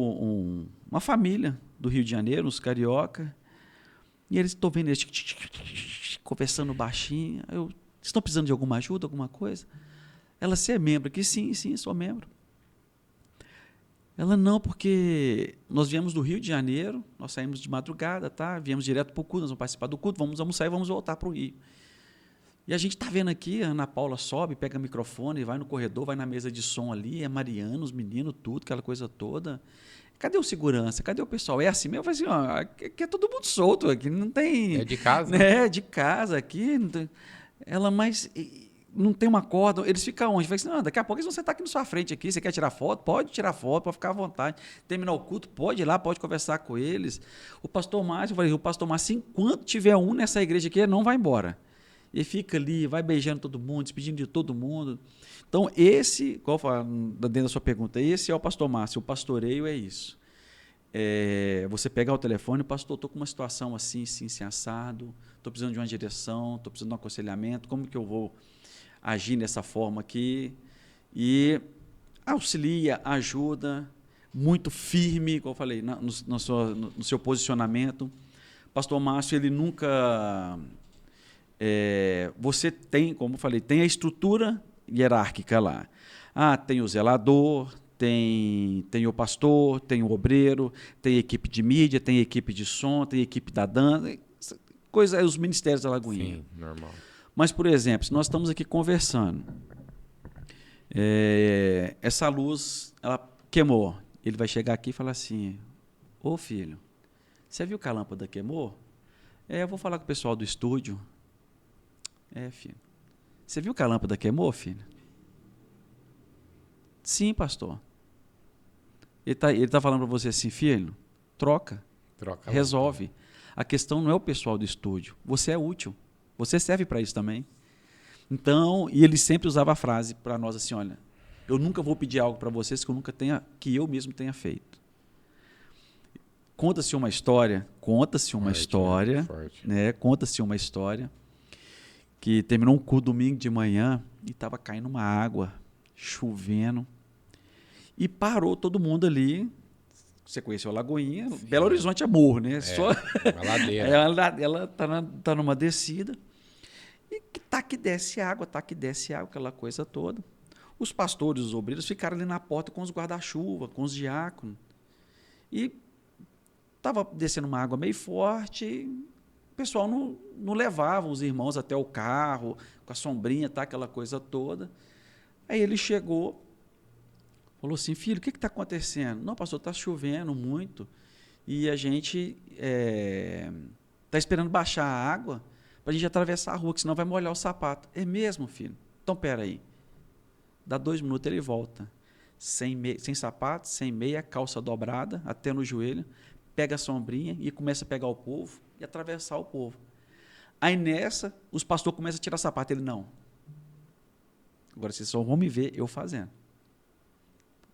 uma família do Rio de Janeiro, uns carioca, e eles estão vendo eles conversando baixinho. Vocês estão precisando de alguma ajuda, alguma coisa? Ela, você é membro aqui? Sim, sou membro. Ela, não, porque nós viemos do Rio de Janeiro, nós saímos de madrugada, tá? Viemos direto para o culto, nós vamos participar do culto, vamos almoçar e vamos voltar para o Rio. E a gente está vendo aqui, a Ana Paula sobe, pega o microfone, vai no corredor, vai na mesa de som ali, é Mariana, os meninos, tudo, aquela coisa toda. Cadê o segurança? Cadê o pessoal? É assim mesmo? Eu falei assim, aqui é todo mundo solto, aqui não tem... É de casa? Né? É, de casa aqui. Não tem... Ela, mas não tem uma corda. Eles ficam onde? Eu falei assim, não, daqui a pouco eles vão sentar aqui na sua frente aqui, você quer tirar foto? Pode tirar foto, pode ficar à vontade. Terminar o culto, pode ir lá, pode conversar com eles. O pastor Márcio, eu falei, o pastor Márcio, enquanto tiver um nessa igreja aqui, ele não vai embora. Ele fica ali, vai beijando todo mundo, despedindo de todo mundo. Então, dentro da sua pergunta, esse é o pastor Márcio. O pastoreio é isso. Você pegar o telefone, pastor, estou com uma situação assim, assado, estou precisando de uma direção, estou precisando de um aconselhamento, como que eu vou agir nessa forma aqui? E auxilia, ajuda, muito firme, como eu falei, no seu posicionamento. Pastor Márcio, ele nunca... você tem, como eu falei, tem a estrutura hierárquica lá. Tem o zelador, tem o pastor, tem o obreiro, tem equipe de mídia, tem equipe de som, tem equipe da dança, os ministérios da Lagoinha. Sim, normal. Mas, por exemplo, se nós estamos aqui conversando, essa luz, ela queimou. Ele vai chegar aqui e falar assim, ô filho, você viu que a lâmpada queimou? Eu vou falar com o pessoal do estúdio. Filho. Você viu que a lâmpada queimou, filho? Sim, pastor. Ele tá falando para você assim, filho, troca resolve. A questão não é o pessoal do estúdio. Você é útil. Você serve para isso também. Então, e ele sempre usava a frase para nós assim, olha, eu nunca vou pedir algo para vocês que eu mesmo tenha feito. Conta-se uma história, que terminou um culto domingo de manhã e estava caindo uma água, chovendo, e parou todo mundo ali. Você conheceu a Lagoinha? Sim. Belo Horizonte é morro, né? Uma ladeira. Ela tá numa descida e tá que desce água, aquela coisa toda. Os pastores, os obreiros ficaram ali na porta com os guarda-chuva, com os diáconos. E estava descendo uma água meio forte, o pessoal não levava os irmãos até o carro, com a sombrinha, aquela coisa toda. Aí ele chegou, falou assim, filho, o que está acontecendo? Não, pastor, está chovendo muito e a gente está esperando baixar a água para a gente atravessar a rua, que senão vai molhar o sapato. É mesmo, filho? Então, espera aí. Dá 2 minutos, ele volta. Sem sapato, sem meia, calça dobrada, até no joelho, pega a sombrinha e começa a pegar o povo e atravessar o povo. Aí nessa, os pastores começam a tirar sapato. Ele, não. Agora vocês só vão me ver eu fazendo.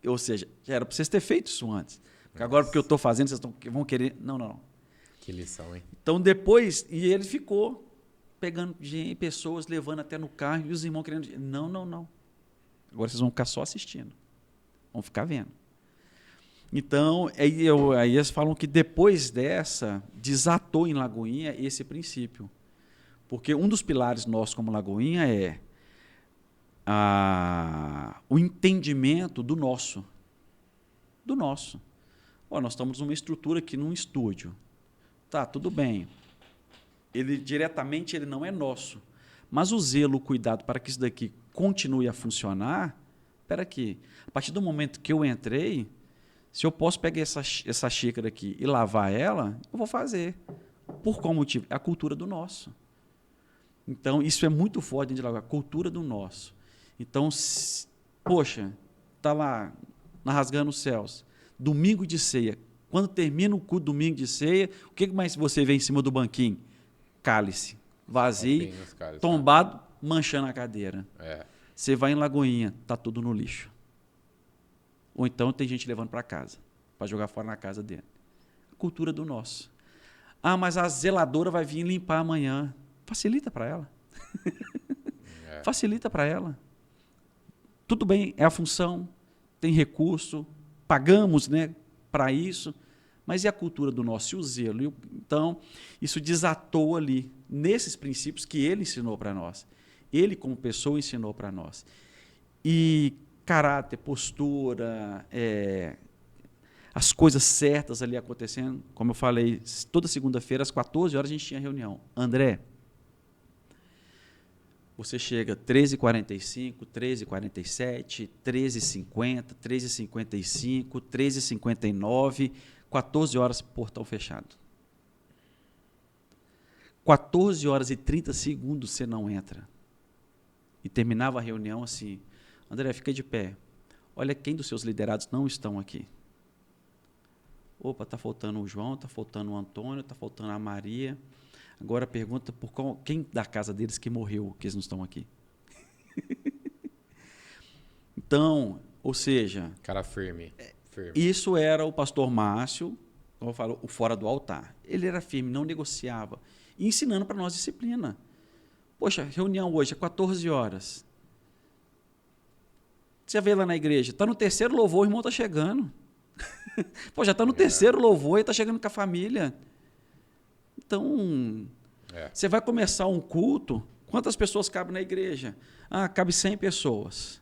Ou seja, já era para vocês terem feito isso antes. Porque agora, porque eu estou fazendo, vocês vão querer... Não. Que lição, hein? Então, depois, e ele ficou pegando pessoas, levando até no carro, e os irmãos querendo... Não. Agora vocês vão ficar só assistindo. Vão ficar vendo. Então, aí eles falam que depois dessa, desatou em Lagoinha esse princípio. Porque um dos pilares nossos como Lagoinha é o entendimento do nosso. Do nosso. Nós estamos numa estrutura aqui, num estúdio. Tá, tudo bem. Diretamente ele não é nosso. Mas o zelo, o cuidado para que isso daqui continue a funcionar, espera aqui. A partir do momento que eu entrei, se eu posso pegar essa xícara aqui e lavar ela, eu vou fazer. Por qual motivo? É a cultura do nosso. Então, isso é muito forte dentro de Lagoinha, a cultura do nosso. Então, poxa, está lá, na Rasgando os Céus, domingo de ceia. Quando termina o culto domingo de ceia, o que mais você vê em cima do banquinho? Cálice, vazio, tombado, manchando a cadeira. Você vai em Lagoinha, está tudo no lixo. Ou então tem gente levando para casa, para jogar fora na casa dele. A cultura do nosso. Mas a zeladora vai vir limpar amanhã. Facilita para ela. Facilita para ela. Tudo bem, é a função, tem recurso, pagamos, né, para isso, mas e a cultura do nosso? E o zelo? Então, isso desatou ali, nesses princípios que ele ensinou para nós. Ele, como pessoa, ensinou para nós. E caráter, postura, as coisas certas ali acontecendo. Como eu falei, toda segunda-feira, às 14 horas, a gente tinha reunião. André, você chega 13h45, 13h47, 13h50, 13h55, 13h59, 14 horas, portão fechado. 14 horas e 30 segundos você não entra. E terminava a reunião assim, André, fica de pé. Olha quem dos seus liderados não estão aqui. Opa, está faltando o João, está faltando o Antônio, está faltando a Maria. Agora pergunta por quem da casa deles que morreu, que eles não estão aqui. Então, ou seja... Cara firme. Isso era o pastor Márcio, como eu falo, o fora do altar. Ele era firme, não negociava. E ensinando para nós disciplina. Poxa, reunião hoje, é 14 horas. Você vê lá na igreja, está no terceiro louvor, o irmão está chegando. Pô, já está no terceiro louvor e está chegando com a família. Então, você vai começar um culto, quantas pessoas cabem na igreja? Cabe 100 pessoas.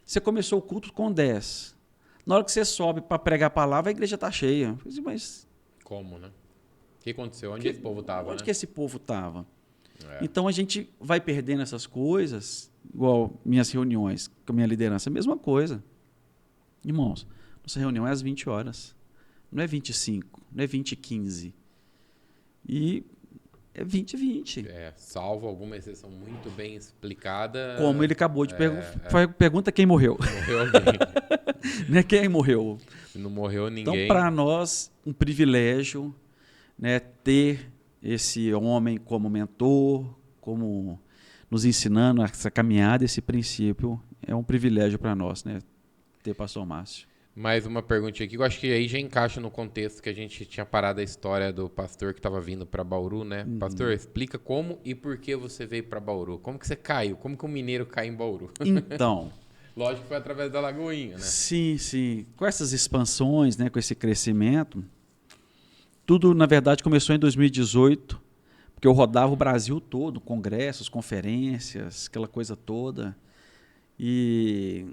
Você começou o culto com 10. Na hora que você sobe para pregar a palavra, a igreja está cheia. Eu falei assim, mas Como, né? O que aconteceu? Onde esse povo estava, onde né? que esse povo estava? É. Então a gente vai perdendo essas coisas, igual minhas reuniões com a minha liderança, a mesma coisa. Irmãos, nossa reunião é às 20 horas. Não é 25, não é 20h15. E é 20h20. Salvo alguma exceção muito bem explicada. Como ele acabou de pergunta quem morreu. Morreu alguém. Né? Quem morreu? Não morreu Então, ninguém. para nós, um privilégio, né, ter esse homem como mentor, como nos ensinando essa caminhada, esse princípio, é um privilégio para nós, né, ter pastor Márcio. Mais uma perguntinha aqui, eu acho que aí já encaixa no contexto que a gente tinha parado a história do pastor que estava vindo para Bauru, né? Pastor, explica como e por que você veio para Bauru. Como que você caiu? Como que um mineiro cai em Bauru? Então... Lógico que foi através da Lagoinha, né? Sim, sim. Com essas expansões, né, com esse crescimento, tudo, na verdade, começou em 2018, porque eu rodava o Brasil todo, congressos, conferências, aquela coisa toda. E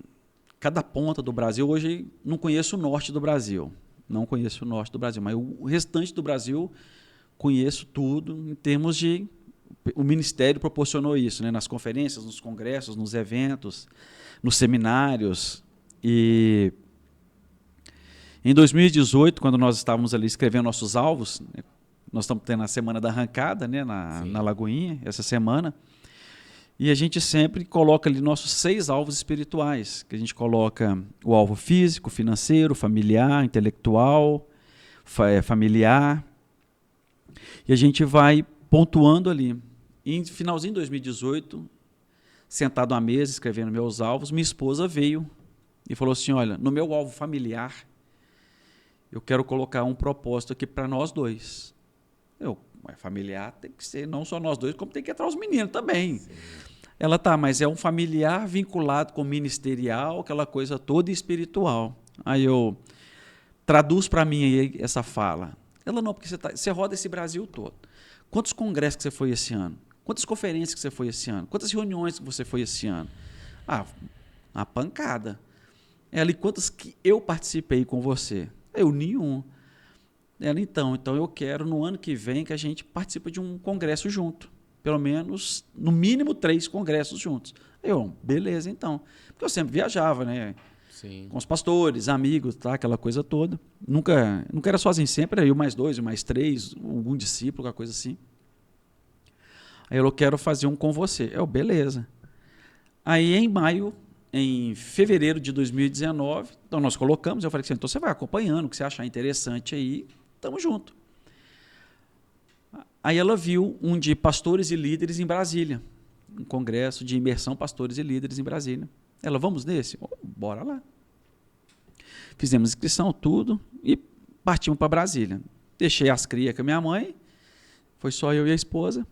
cada ponta do Brasil, hoje não conheço o norte do Brasil, não conheço o norte do Brasil, mas o restante do Brasil conheço tudo em termos de... O Ministério proporcionou isso, né, nas conferências, nos congressos, nos eventos, nos seminários. E em 2018, quando nós estávamos ali escrevendo nossos alvos, nós estamos tendo a semana da arrancada, né, na Lagoinha, essa semana, e a gente sempre coloca ali nossos 6 alvos espirituais, que a gente coloca o alvo físico, financeiro, familiar, intelectual, familiar, e a gente vai pontuando ali. E em finalzinho de 2018, sentado à mesa, escrevendo meus alvos, minha esposa veio e falou assim, olha, no meu alvo familiar, eu quero colocar um propósito aqui para nós dois. Familiar tem que ser não só nós dois, como tem que entrar os meninos também. Sim. Ela, mas é um familiar vinculado com ministerial, aquela coisa toda espiritual. Aí eu traduz para mim aí essa fala. Ela, não, porque você roda esse Brasil todo. Quantos congressos que você foi esse ano? Quantas conferências que você foi esse ano? Quantas reuniões que você foi esse ano? Uma pancada. Ela, e quantas que eu participei com você? Eu, nenhum. Ela, então eu quero, no ano que vem, que a gente participe de um congresso junto. Pelo menos, no mínimo, 3 congressos juntos. Eu, beleza, então. Porque eu sempre viajava, né? Sim. Com os pastores, amigos, tá? Aquela coisa toda. Nunca era sozinho, sempre era eu mais 2, eu mais 3, algum discípulo, alguma coisa assim. Aí eu quero fazer um com você. Eu, beleza. Aí em fevereiro de 2019, então nós colocamos, eu falei assim, então você vai acompanhando, o que você achar interessante aí, tamo junto. Aí ela viu um de pastores e líderes em Brasília, um congresso de imersão pastores e líderes em Brasília. Ela, vamos nesse? Bora lá. Fizemos inscrição, tudo, e partimos para Brasília. Deixei as crias com a minha mãe, foi só eu e a esposa.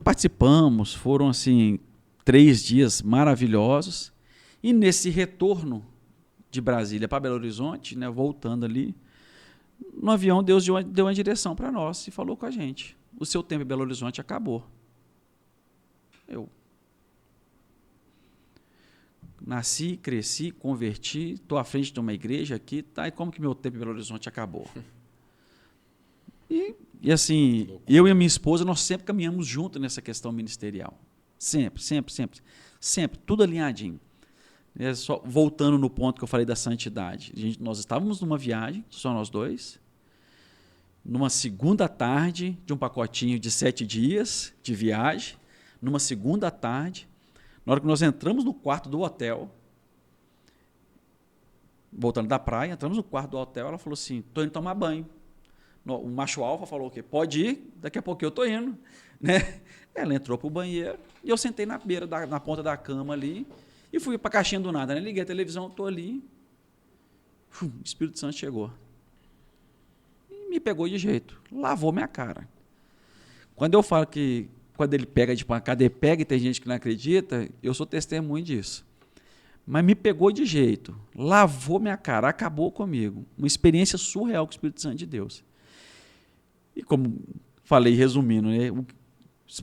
Participamos, foram assim 3 dias maravilhosos, e nesse retorno de Brasília para Belo Horizonte, né, voltando ali, no avião Deus deu uma direção para nós e falou com a gente, o seu tempo em Belo Horizonte acabou. Eu nasci, cresci, converti, estou à frente de uma igreja aqui, tá, e como que meu tempo em Belo Horizonte acabou? E assim, eu e a minha esposa, nós sempre caminhamos juntos nessa questão ministerial. Sempre, sempre, sempre. Sempre, tudo alinhadinho. Só voltando no ponto que eu falei da santidade. Nós estávamos numa viagem, só nós dois, numa segunda tarde de um pacotinho de 7 dias de viagem, numa segunda tarde, na hora que nós entramos no quarto do hotel, voltando da praia, entramos no quarto do hotel, ela falou assim, estou indo tomar banho. O macho alfa falou o quê? Pode ir, daqui a pouco eu estou indo. Né? Ela entrou para o banheiro e eu sentei na beira, na ponta da cama ali e fui para a caixinha do nada. Né? Liguei a televisão, estou ali. O Espírito Santo chegou. E me pegou de jeito. Lavou minha cara. Quando eu falo que quando ele pega de pancada, ele pega e tem gente que não acredita, eu sou testemunho disso. Mas me pegou de jeito. Lavou minha cara, acabou comigo. Uma experiência surreal com o Espírito Santo de Deus. E como falei, resumindo, né?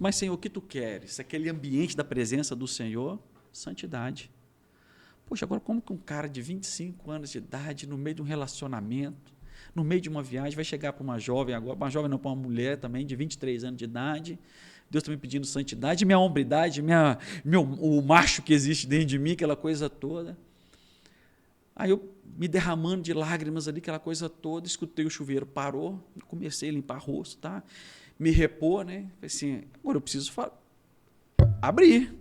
Mas, Senhor, o que tu queres? Aquele ambiente da presença do Senhor, santidade. Poxa, agora como que um cara de 25 anos de idade, no meio de um relacionamento, no meio de uma viagem, vai chegar para uma jovem agora, uma jovem não, para uma mulher também de 23 anos de idade, Deus também pedindo santidade, minha hombridade, o macho que existe dentro de mim, aquela coisa toda. Aí eu me derramando de lágrimas ali, aquela coisa toda, escutei o chuveiro, parou, comecei a limpar o rosto, tá? Me repor, né? Falei assim, agora eu preciso abrir.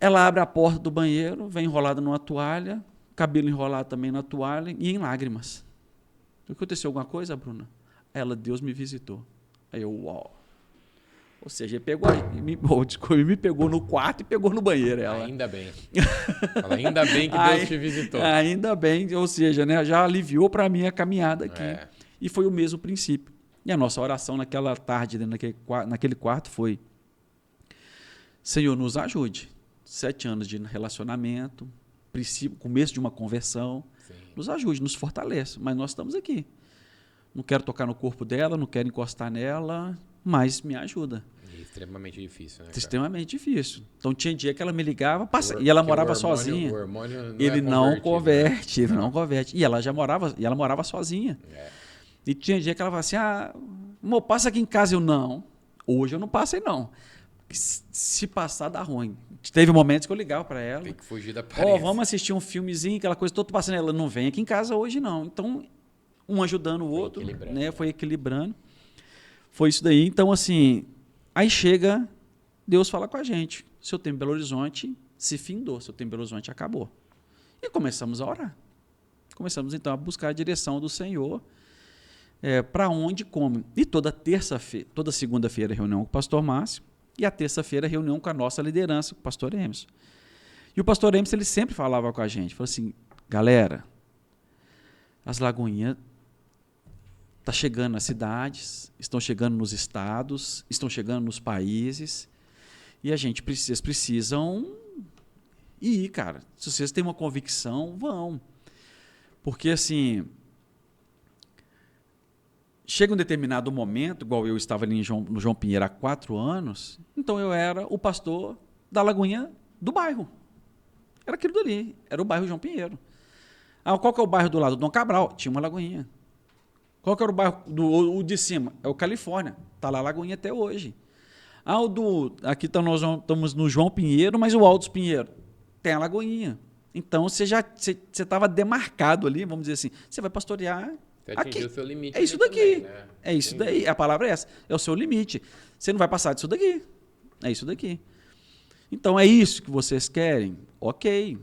Ela abre a porta do banheiro, vem enrolada numa toalha, cabelo enrolado também na toalha e em lágrimas. Aconteceu alguma coisa, Bruna? Ela, Deus me visitou. Aí eu, uau. Ou seja, me pegou no quarto e pegou no banheiro. Ela. Ainda bem. Ainda bem que Deus te visitou. Ainda bem, ou seja, né, já aliviou para mim a caminhada aqui. E foi o mesmo princípio. E a nossa oração naquela tarde, naquele quarto, foi: Senhor, nos ajude. 7 anos de relacionamento, começo de uma conversão. Sim. Nos ajude, nos fortaleça. Mas nós estamos aqui. Não quero tocar no corpo dela, não quero encostar nela, mas me ajuda. E extremamente difícil, né? Extremamente difícil. Então tinha dia que ela me ligava, e ela morava sozinha. O hormônio ele não converte, né? Ele não converte. E ela morava sozinha. E tinha dia que ela falava assim: amor, passa aqui em casa. Eu, não. Hoje eu não passei, não. Se passar, dá ruim. Teve momentos que eu ligava para ela. Tem que fugir da parede. Vamos assistir um filmezinho, aquela coisa toda passando. Ela, não vem aqui em casa hoje, não. Então, um ajudando o outro, né? Foi equilibrando. Foi isso daí. Então, assim, aí chega, Deus fala com a gente: seu tempo em Belo Horizonte se findou, seu tempo em Belo Horizonte acabou. E começamos a orar. Começamos, então, a buscar a direção do Senhor, para onde, como. E toda segunda-feira, reunião com o pastor Márcio, e a terça-feira, reunião com a nossa liderança, com o pastor Emerson. E o pastor Emerson, ele sempre falava com a gente, falou assim: galera, as Lagoinhas estão chegando nas cidades, estão chegando nos estados, estão chegando nos países, e vocês precisam ir, cara. Se vocês têm uma convicção, vão. Porque, assim, chega um determinado momento, igual eu estava ali no João Pinheiro há 4 anos, então eu era o pastor da Lagoinha do bairro. Era aquilo dali, era o bairro João Pinheiro. Qual que é o bairro do lado? Dom Cabral, tinha uma Lagoinha. Qual que era o bairro o de cima? É o Califórnia, está lá a Lagoinha até hoje. Aqui nós estamos no João Pinheiro, mas o Altos Pinheiro tem a Lagoinha. Então você estava demarcado ali, vamos dizer assim, você vai pastorear. Você atingiu o seu limite. É isso daqui. Também, né? É isso daí. A palavra é essa. É o seu limite. Você não vai passar disso daqui. É isso daqui. Então, é isso que vocês querem? Ok.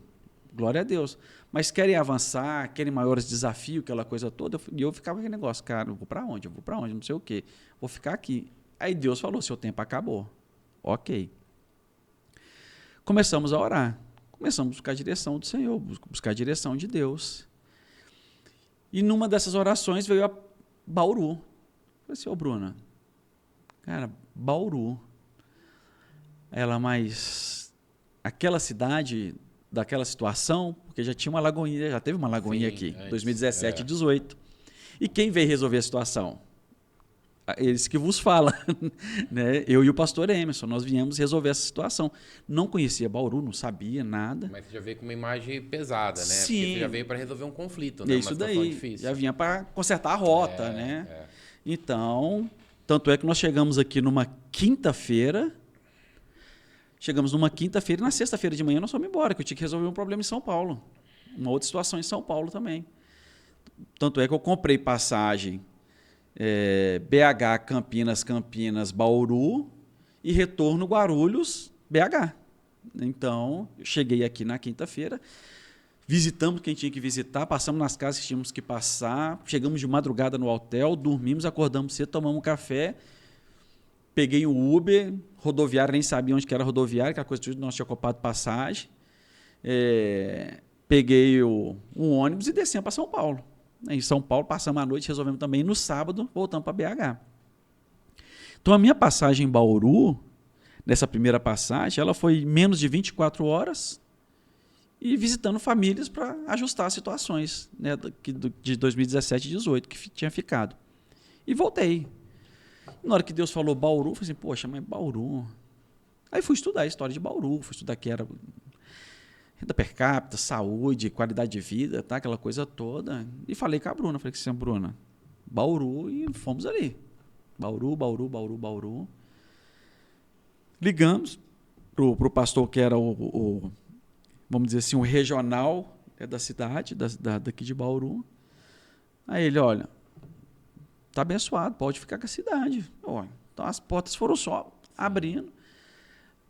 Glória a Deus. Mas querem avançar, querem maiores desafios, aquela coisa toda. E eu ficava com aquele negócio: cara, eu vou para onde? Eu vou para onde? Não sei o quê. Vou ficar aqui. Aí Deus falou: seu tempo acabou. Ok. Começamos a orar. Começamos a buscar a direção do Senhor, buscar a direção de Deus. E numa dessas orações veio a Bauru. Eu falei assim: Bruna, cara, Bauru. Ela, mas aquela cidade, daquela situação, porque já tinha uma Lagoinha, já teve uma Lagoinha. Sim, aqui, 2017 e 2018. E quem veio resolver a situação? Eles que vos falam, né? Eu e o pastor Emerson, nós viemos resolver essa situação. Não conhecia Bauru, não sabia nada. Mas você já veio com uma imagem pesada, né? Sim. Porque você já veio para resolver um conflito, né? Isso daí, difícil. Já vinha para consertar a rota, né? Então, tanto é que nós chegamos aqui numa quinta-feira, e na sexta-feira de manhã nós fomos embora, que eu tinha que resolver um problema em São Paulo. Uma outra situação em São Paulo também. Tanto é que eu comprei passagem BH, Campinas, Bauru e retorno Guarulhos, BH. Então, eu cheguei aqui na quinta-feira, visitamos quem tinha que visitar, passamos nas casas que tínhamos que passar, chegamos de madrugada no hotel, dormimos, acordamos cedo, tomamos um café, peguei um Uber, rodoviária, nem sabia onde que era rodoviária, aquela coisa tudo, nós tínhamos comprado passagem, peguei um ônibus e descemos para São Paulo. Em São Paulo, passamos a noite, resolvemos também. No sábado, voltamos para BH. Então, a minha passagem em Bauru, nessa primeira passagem, ela foi menos de 24 horas e visitando famílias para ajustar as situações, né, de 2017 e 2018, que tinha ficado. E voltei. Na hora que Deus falou Bauru, eu falei assim: poxa, mas Bauru... Aí fui estudar a história de Bauru, fui estudar que era renda per capita, saúde, qualidade de vida, tá? Aquela coisa toda. E falei com a Bruna, falei assim, Bruna, Bauru, e fomos ali. Bauru. Ligamos pro pastor que era vamos dizer assim, o regional da cidade, daqui de Bauru. Aí ele, olha, tá abençoado, pode ficar com a cidade. Então as portas foram só abrindo.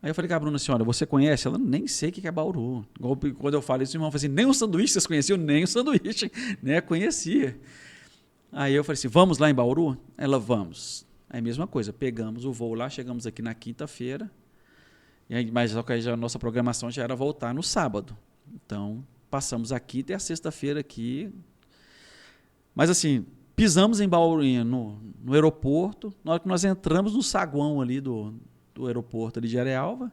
Aí eu falei com a Bruna assim, olha, você conhece? Ela, nem sei o que é Bauru. Igual quando eu falei isso, o irmão falou assim, nem o sanduíche vocês conheciam? Nem o sanduíche, né? Conhecia. Aí eu falei assim, vamos lá em Bauru? Ela, vamos. Aí mesma coisa, pegamos o voo lá, chegamos aqui na quinta-feira, mas a nossa programação já era voltar no sábado. Então, passamos a quinta e a sexta-feira aqui. Mas assim, pisamos em Bauru, no aeroporto, na hora que nós entramos no saguão ali do aeroporto ali de Arealva,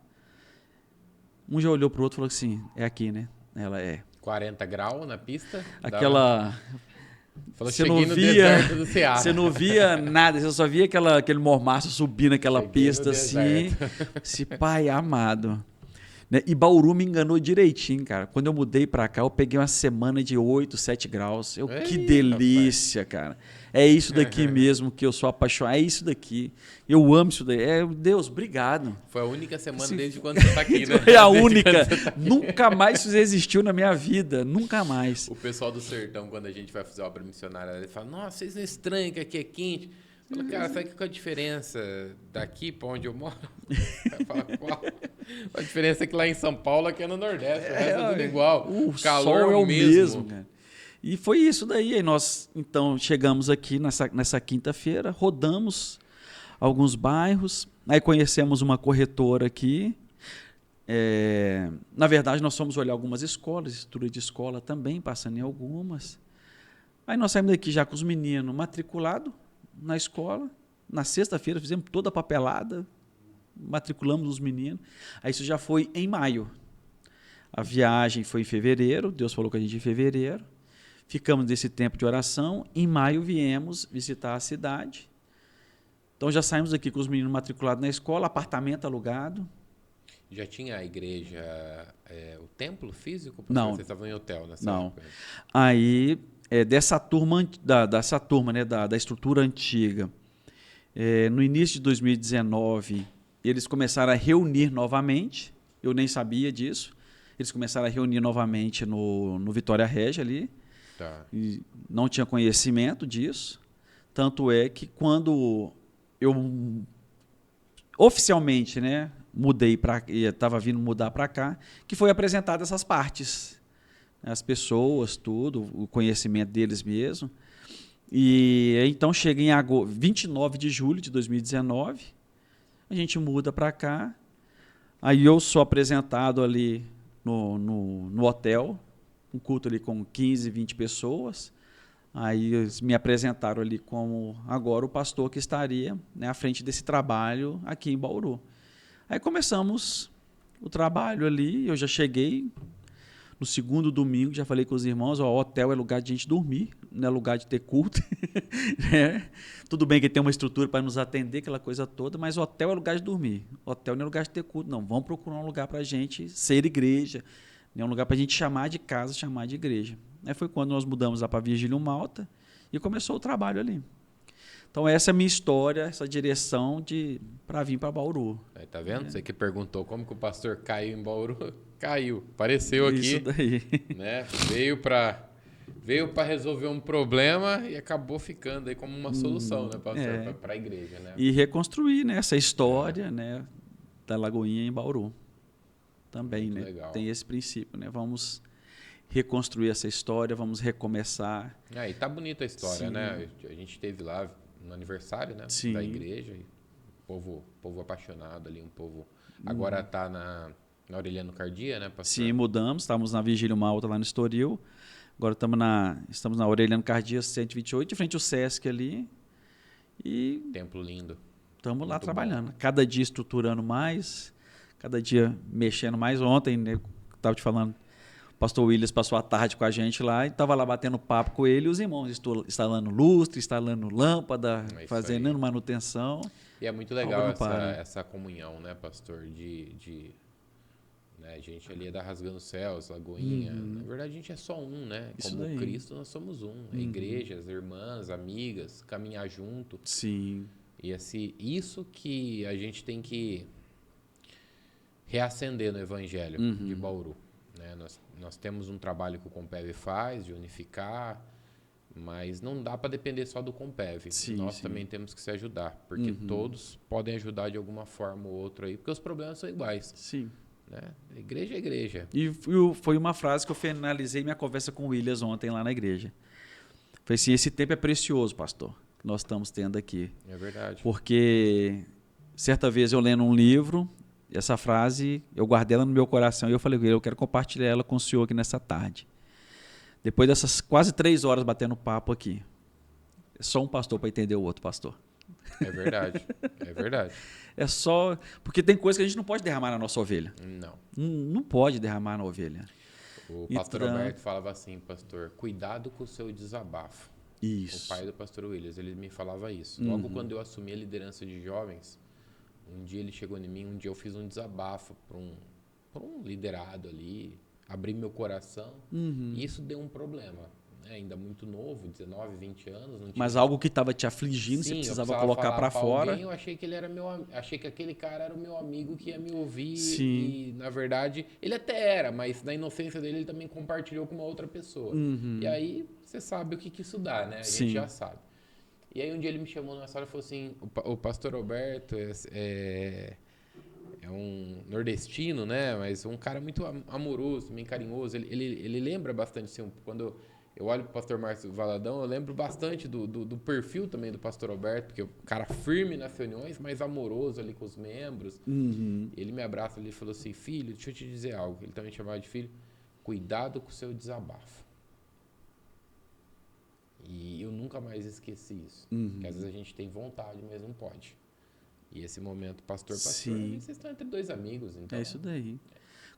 um já olhou para o outro e falou assim, é aqui, né? Ela é. 40 graus na pista. Aquela... Falou, você não via nada, você só via aquele mormaço subir naquela pista assim. Esse pai amado. Né? E Bauru me enganou direitinho, cara. Quando eu mudei pra cá, eu peguei uma semana de 8, 7 graus. Que delícia, cara. É isso daqui mesmo que eu sou apaixonado. É isso daqui. Eu amo isso daí. Deus, obrigado. Foi a única semana desde quando você tá aqui, né? É a única. Nunca mais isso existiu na minha vida. Nunca mais. O pessoal do sertão, quando a gente vai fazer obra missionária, ele fala, nossa, vocês não estranham que aqui é quente. Fala, cara, sabe qual é a diferença daqui para onde eu moro? Fala, qual? A diferença é que lá em São Paulo, aqui é no Nordeste, o resto é tudo igual. O calor sol é o mesmo, cara. E foi isso daí. Aí nós, então, chegamos aqui nessa quinta-feira, rodamos alguns bairros, aí conhecemos uma corretora aqui. Na verdade, nós fomos olhar algumas escolas, estrutura de escola também, passando em algumas. Aí nós saímos daqui já com os meninos matriculados na escola. Na sexta-feira fizemos toda a papelada, matriculamos os meninos. Aí isso já foi em maio. A viagem foi em fevereiro, Deus falou com a gente em fevereiro. Ficamos nesse tempo de oração. Em maio viemos visitar a cidade. Então já saímos aqui com os meninos matriculados na escola, apartamento alugado. Já tinha a igreja, o templo físico? Não. Vocês estavam em hotel nessa Não. época? Aí, dessa turma, né, da estrutura antiga, no início de 2019, eles começaram a reunir novamente. Eu nem sabia disso. Eles começaram a reunir novamente no Vitória Régia ali. Tá. E não tinha conhecimento disso. Tanto é que quando eu oficialmente, né, estava vindo mudar para cá, que foi apresentado essas partes. As pessoas, tudo, o conhecimento deles mesmo. E então chega em 29 de julho de 2019, a gente muda para cá. Aí eu sou apresentado ali no hotel, um culto ali com 15, 20 pessoas. Aí eles me apresentaram ali como agora o pastor que estaria, né, à frente desse trabalho aqui em Bauru. Aí começamos o trabalho ali, eu já cheguei no segundo domingo, já falei com os irmãos, o hotel é lugar de gente dormir, não é lugar de ter culto. Tudo bem que tem uma estrutura para nos atender, aquela coisa toda, mas o hotel é lugar de dormir. O hotel não é lugar de ter culto, não. Vamos procurar um lugar para a gente ser igreja, né? Um lugar para a gente chamar de casa, chamar de igreja. Aí foi quando nós mudamos lá para Virgílio Malta e começou o trabalho ali. Então essa é a minha história, essa direção para vir para Bauru. Aí, tá vendo? Você que perguntou como que o pastor caiu em Bauru. Caiu, apareceu aqui. Isso daí. Né? Veio para resolver um problema e acabou ficando aí como uma solução, né, pastor, para a igreja, né? E reconstruir, né, essa história, né, da Lagoinha em Bauru. Também, muito né? Legal. Tem esse princípio, né? Vamos reconstruir essa história, vamos recomeçar. E tá bonita a história, Sim. né? A gente esteve lá no aniversário, né, Sim. da igreja, e povo apaixonado ali, um povo. Agora tá na Aureliano Cardia, né, pastor? Sim, mudamos, estávamos na Virgílio Malta lá no Estoril. Agora estamos na Aureliano Cardia 128, de frente ao Sesc ali. E Templo lindo. estamos lá Muito trabalhando. bom. Cada dia estruturando mais, cada dia mexendo mais. Ontem, né, estava te falando, o pastor Willis passou a tarde com a gente lá e estava lá batendo papo com ele e os irmãos, instalando lustre, instalando lâmpada, fazendo manutenção. E é muito legal essa comunhão, né, pastor, de Né? A gente ali é da Rasgando Céus, Lagoinha. Na verdade, a gente é só um, né? Isso Como daí. Cristo, nós somos um. A igreja, as irmãs, amigas, caminhar junto. Sim. E isso que a gente tem que reacender no Evangelho de Bauru. Né? Nós temos um trabalho que o Compev faz, de unificar, mas não dá para depender só do Compev. Nós também temos que se ajudar, porque todos podem ajudar de alguma forma ou outra aí, porque os problemas são iguais. Sim. Né? Igreja é igreja. E foi uma frase que eu finalizei minha conversa com o Williams ontem lá na igreja. Foi assim, esse tempo é precioso, pastor, que nós estamos tendo aqui. É verdade. Porque certa vez eu lendo um livro, essa frase, eu guardei ela no meu coração e eu falei, eu quero compartilhar ela com o senhor aqui nessa tarde. Depois dessas quase 3 horas batendo papo aqui, é só um pastor para entender o outro pastor. É verdade, é verdade. É só... Porque tem coisa que a gente não pode derramar na nossa ovelha. Não. Não pode derramar na ovelha. O pastor Alberto falava assim, pastor, cuidado com o seu desabafo. Isso. O pai do pastor Williams, ele me falava isso. Logo quando eu assumi a liderança de jovens, um dia ele chegou em mim, um dia eu fiz um desabafo para um liderado ali, abri meu coração, e isso deu um problema. Ainda muito novo, 19, 20 anos. Não tinha... Mas algo que estava te afligindo, Sim, você precisava colocar para fora. Alguém, eu achei que ele era achei que aquele cara era o meu amigo que ia me ouvir. Sim. E, na verdade, ele até era, mas na inocência dele ele também compartilhou com uma outra pessoa. E aí, você sabe o que isso dá, né? A gente já sabe. E aí um dia ele me chamou numa sala e falou assim, o pastor Alberto é um nordestino, né? Mas um cara muito amoroso, também carinhoso. Ele lembra bastante, assim, quando eu olho pro pastor Márcio Valadão, eu lembro bastante do perfil também do pastor Alberto, porque o cara firme nas reuniões, mas amoroso ali com os membros. Ele me abraça ali e falou assim, filho, deixa eu te dizer algo. Ele também chamava de filho, cuidado com o seu desabafo. E eu nunca mais esqueci isso. Porque às vezes a gente tem vontade, mas não pode. E esse momento, pastor, vocês estão entre dois amigos. Então, é isso daí.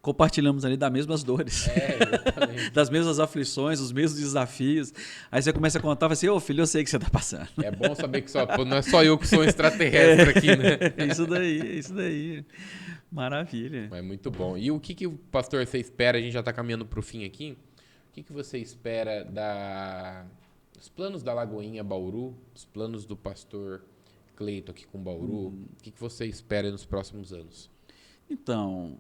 Compartilhamos ali das mesmas dores, exatamente. das mesmas aflições, os mesmos desafios. Aí você começa a contar, fala assim, ô filho, eu sei que você está passando. É bom saber que não é só eu que sou um extraterrestre aqui, né? É isso daí. Maravilha. É muito bom. E o que pastor, você espera, a gente já está caminhando para o fim aqui, o que você espera dos planos da Lagoinha Bauru, os planos do pastor Cleito aqui com Bauru, o que você espera nos próximos anos? Então,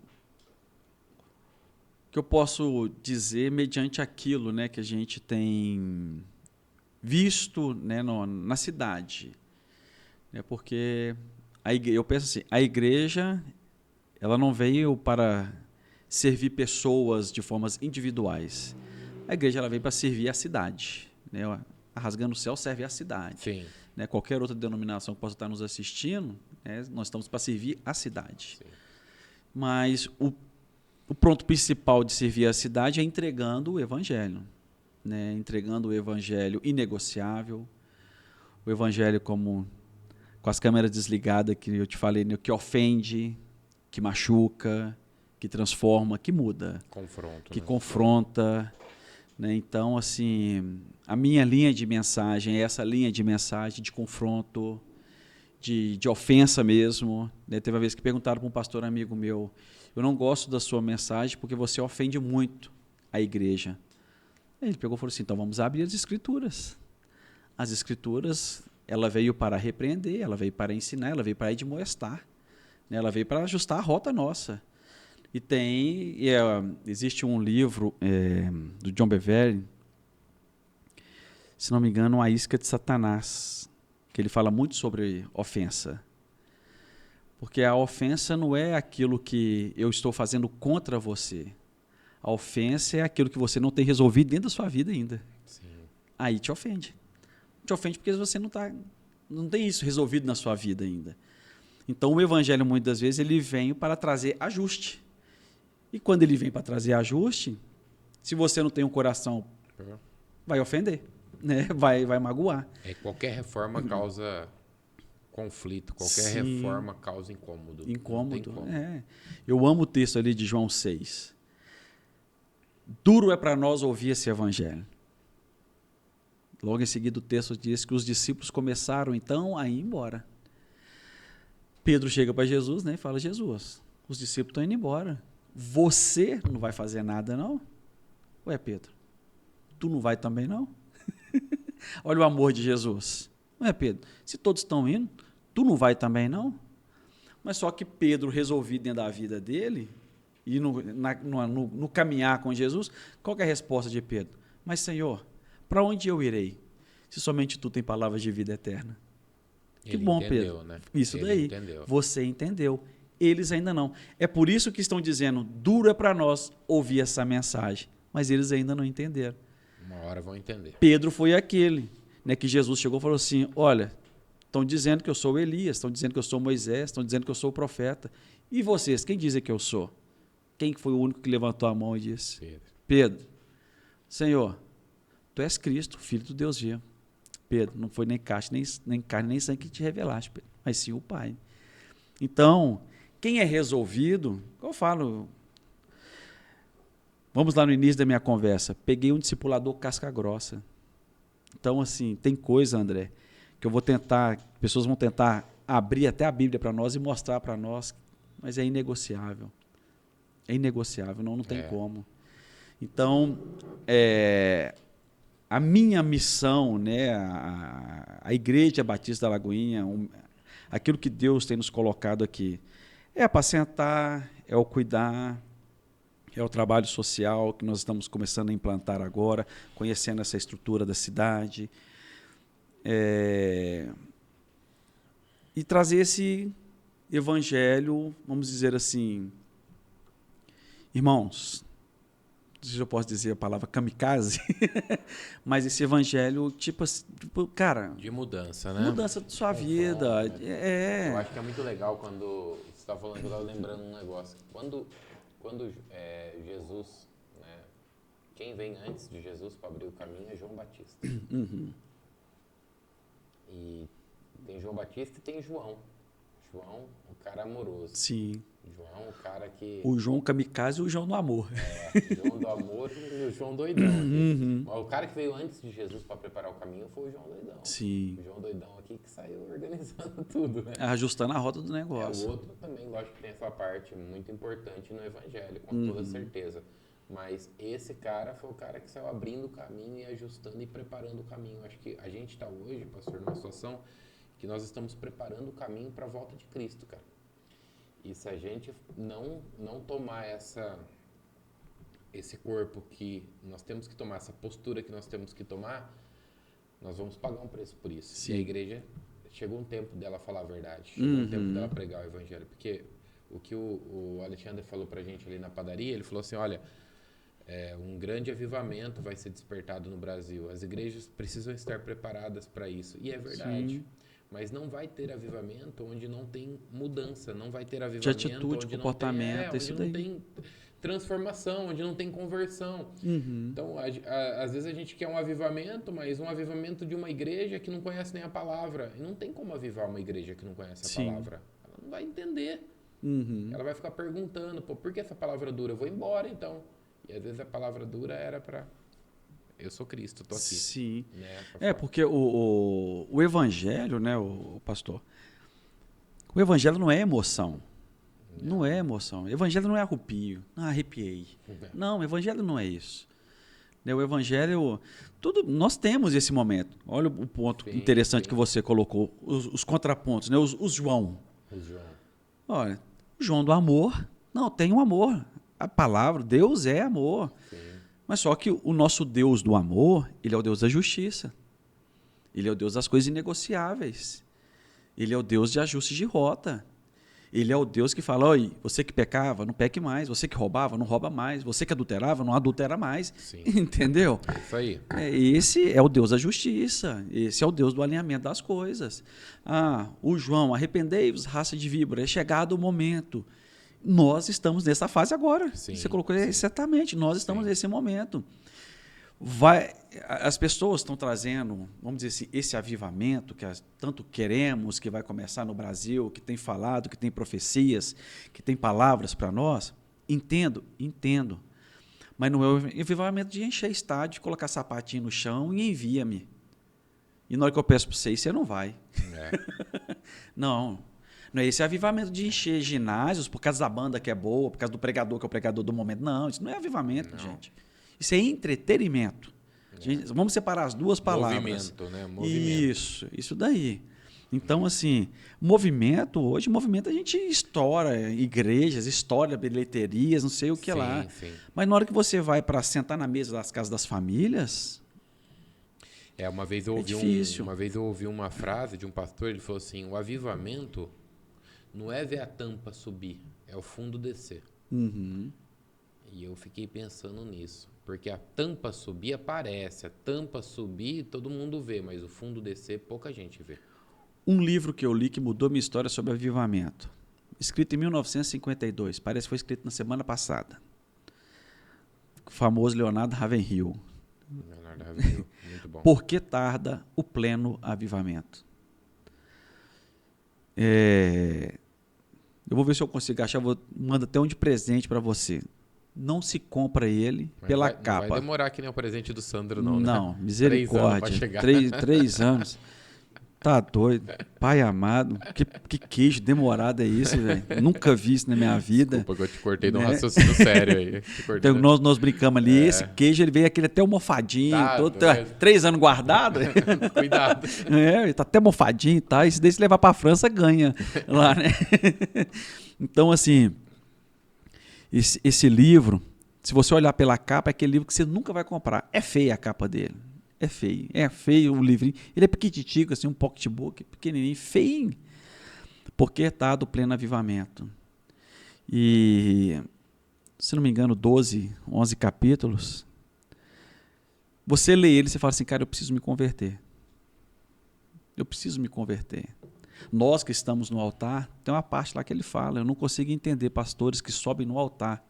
o que eu posso dizer mediante aquilo, né, que a gente tem visto, né, na cidade, né, porque eu penso assim, a igreja ela não veio para servir pessoas de formas individuais. A igreja ela veio para servir a cidade, né? A Rasgando o Céu serve a cidade. Sim. Né? Qualquer outra denominação que possa estar nos assistindo, né, nós estamos para servir a cidade. Sim. Mas o ponto principal de servir a cidade é entregando o evangelho, né? Entregando o evangelho inegociável, o evangelho com as câmeras desligadas, que eu te falei, né? Que ofende, que machuca, que transforma, que muda. Confronto. Que né? confronta. Né? Então, assim, a minha linha de mensagem é essa linha de mensagem de confronto, de ofensa mesmo. Né? Teve uma vez que perguntaram para um pastor amigo meu, eu não gosto da sua mensagem porque você ofende muito a igreja. Aí ele pegou e falou assim, então vamos abrir as escrituras. As escrituras, ela veio para repreender, ela veio para ensinar, ela veio para admoestar, né? Ela veio para ajustar a rota nossa. E existe um livro do John Bevere, se não me engano, A Isca de Satanás, que ele fala muito sobre ofensa. Porque a ofensa não é aquilo que eu estou fazendo contra você. A ofensa é aquilo que você não tem resolvido dentro da sua vida ainda. Sim. Aí te ofende. Te ofende porque você não tem isso resolvido na sua vida ainda. Então o evangelho, muitas vezes, ele vem para trazer ajuste. E quando ele vem para trazer ajuste, se você não tem um coração, vai ofender, né? Vai magoar. Qualquer reforma causa conflito, qualquer reforma causa incômodo. Incômodo, Eu amo o texto ali de João 6. Duro é para nós ouvir esse evangelho. Logo em seguida o texto diz que os discípulos começaram então a ir embora. Pedro chega para Jesus, né, e fala, Jesus, os discípulos estão indo embora. você não vai fazer nada, não? Ué, Pedro, tu não vai também, não? Olha o amor de Jesus. Ué, Pedro, se todos estão indo, tu não vai também, não? Mas só que Pedro, resolvido dentro da vida dele, e no caminhar com Jesus, qual que é a resposta de Pedro? Mas, Senhor, para onde eu irei, se somente tu tem palavras de vida eterna? Que Ele bom, entendeu, Pedro. né? Isso Ele daí. entendeu. Você entendeu. Eles ainda não. É por isso que estão dizendo, duro é para nós ouvir essa mensagem. Mas eles ainda não entenderam. Uma hora vão entender. Pedro foi aquele, né, que Jesus chegou e falou assim, olha, estão dizendo que eu sou Elias, estão dizendo que eu sou Moisés, estão dizendo que eu sou o profeta. E vocês, quem dizem que eu sou? Quem foi o único que levantou a mão e disse? Pedro, Senhor, tu és Cristo, Filho do Deus vivo. Pedro, não foi nem carne nem sangue que te revelaste, Pedro, mas sim o Pai. Então, quem é resolvido, eu falo, vamos lá no início da minha conversa, peguei um discipulador casca grossa. Então, assim, tem coisa, André, que eu vou tentar, pessoas vão tentar abrir até a Bíblia para nós e mostrar para nós, mas é inegociável. É inegociável, não tem como. Então, a minha missão, né, a Igreja Batista da Lagoinha, aquilo que Deus tem nos colocado aqui, é apacentar, é o cuidar, é o trabalho social que nós estamos começando a implantar agora, conhecendo essa estrutura da cidade, e trazer esse evangelho, vamos dizer assim, irmãos, não sei se eu posso dizer a palavra kamikaze, mas esse evangelho, tipo, cara... De mudança, né? Mudança de sua vida. Eu acho que é muito legal quando você está falando, eu estava lembrando um negócio. Quando Jesus, né, quem vem antes de Jesus para abrir o caminho é João Batista. Uhum. E tem João Batista e tem João. João, o cara amoroso. Sim. João, o cara que... O João kamikaze e o João do amor. João do amor e o João doidão. Uhum. O cara que veio antes de Jesus para preparar o caminho foi o João doidão. Sim. O João doidão aqui que saiu organizando tudo, né? Ajustando a rota do negócio. O outro também, lógico que tem essa parte muito importante no evangelho, com toda certeza. Mas esse cara foi o cara que saiu abrindo o caminho e ajustando e preparando o caminho. Acho que a gente está hoje, pastor, numa situação que nós estamos preparando o caminho para a volta de Cristo, cara. E se a gente não tomar esse corpo que nós temos que tomar, essa postura que nós temos que tomar, nós vamos pagar um preço por isso. Sim. E a igreja, chegou um tempo dela falar a verdade, chegou um tempo dela pregar o evangelho. Porque o que o Alexandre falou pra gente ali na padaria, ele falou assim, olha, um grande avivamento vai ser despertado no Brasil. As igrejas precisam estar preparadas para isso. E é verdade. Sim. Mas não vai ter avivamento onde não tem mudança, não vai ter avivamento de atitude, onde comportamento, onde não tem transformação, onde não tem conversão. Então, às vezes a gente quer um avivamento, mas um avivamento de uma igreja que não conhece nem a palavra. E não tem como avivar uma igreja que não conhece a palavra. Ela não vai entender. Ela vai ficar perguntando, por que essa palavra dura? Eu vou embora, então. E às vezes a palavra dura era para... Eu sou Cristo, estou aqui. Sim. Né, porque o evangelho, né, o pastor, o evangelho não é emoção. Não é emoção. O evangelho não é arrepio. Arrepiei. Não, o evangelho não é isso. O evangelho... nós temos esse momento. Olha o ponto interessante que você colocou. Os contrapontos, né? Os João. Olha, o João do amor. Não, tem um amor. A palavra, Deus é amor. Sim. Mas só que o nosso Deus do amor, ele é o Deus da justiça. Ele é o Deus das coisas inegociáveis. Ele é o Deus de ajuste de rota. Ele é o Deus que fala, oi, você que pecava, não peque mais. Você que roubava, não rouba mais. Você que adulterava, não adultera mais. Sim. Entendeu? É isso aí. Esse é o Deus da justiça. Esse é o Deus do alinhamento das coisas. O João, arrependei-vos, raça de víbora. É chegado o momento. Nós estamos nessa fase agora. Sim, você colocou exatamente. Nós estamos nesse momento. As pessoas estão trazendo, vamos dizer assim, esse avivamento que tanto queremos, que vai começar no Brasil, que tem falado, que tem profecias, que tem palavras para nós. Entendo. Mas não é o avivamento de encher estádio, colocar sapatinho no chão e envia-me. E na hora que eu peço para você não vai. Não. Não é esse avivamento de encher ginásios por causa da banda que é boa, por causa do pregador que é o pregador do momento. Não, isso não é avivamento, Não. gente. Isso é entretenimento. Gente, vamos separar as duas palavras. Movimento, né? Movimento. Isso daí. Então, assim, movimento a gente estoura igrejas, estoura bilheterias, não sei o que lá. Sim. Mas na hora que você vai para sentar na mesa das casas das famílias, Uma vez eu ouvi difícil. uma vez eu ouvi uma frase de um pastor, ele falou assim: o avivamento não é ver a tampa subir, é o fundo descer. Uhum. E eu fiquei pensando nisso, porque a tampa subir aparece, a tampa subir todo mundo vê, mas o fundo descer pouca gente vê. Um livro que eu li que mudou minha história sobre avivamento, escrito em 1952, parece que foi escrito na semana passada. O famoso Leonardo Ravenhill. Leonardo Ravenhill, muito bom. Por que tarda o pleno avivamento? Eu vou ver se eu consigo achar, mando até um de presente para você. Não se compra ele Mas pela não capa. vai demorar que nem o presente do Sandro, não, né? Não, misericórdia. 3 anos pra chegar. 3 anos. Tá doido. Pai amado. Que queijo demorado é esse, velho? Nunca vi isso na minha vida. Desculpa que eu te cortei num Né? raciocínio sério aí. Então, nós brincamos ali. Esse queijo, ele veio aquele até mofadinho. Tá, 3 anos guardado. Cuidado. Ele tá até mofadinho e tal. E se daí se levar pra França, ganha lá, né? Então, assim, esse livro, se você olhar pela capa, é aquele livro que você nunca vai comprar. É feia a capa dele. É feio o livrinho. Ele é pequititico, assim, um pocketbook, pequenininho, feinho. Porque está do pleno avivamento. E, se não me engano, 12, 11 capítulos. Você lê ele e você fala assim, cara, eu preciso me converter. Eu preciso me converter. Nós que estamos no altar, tem uma parte lá que ele fala, eu não consigo entender pastores que sobem no altar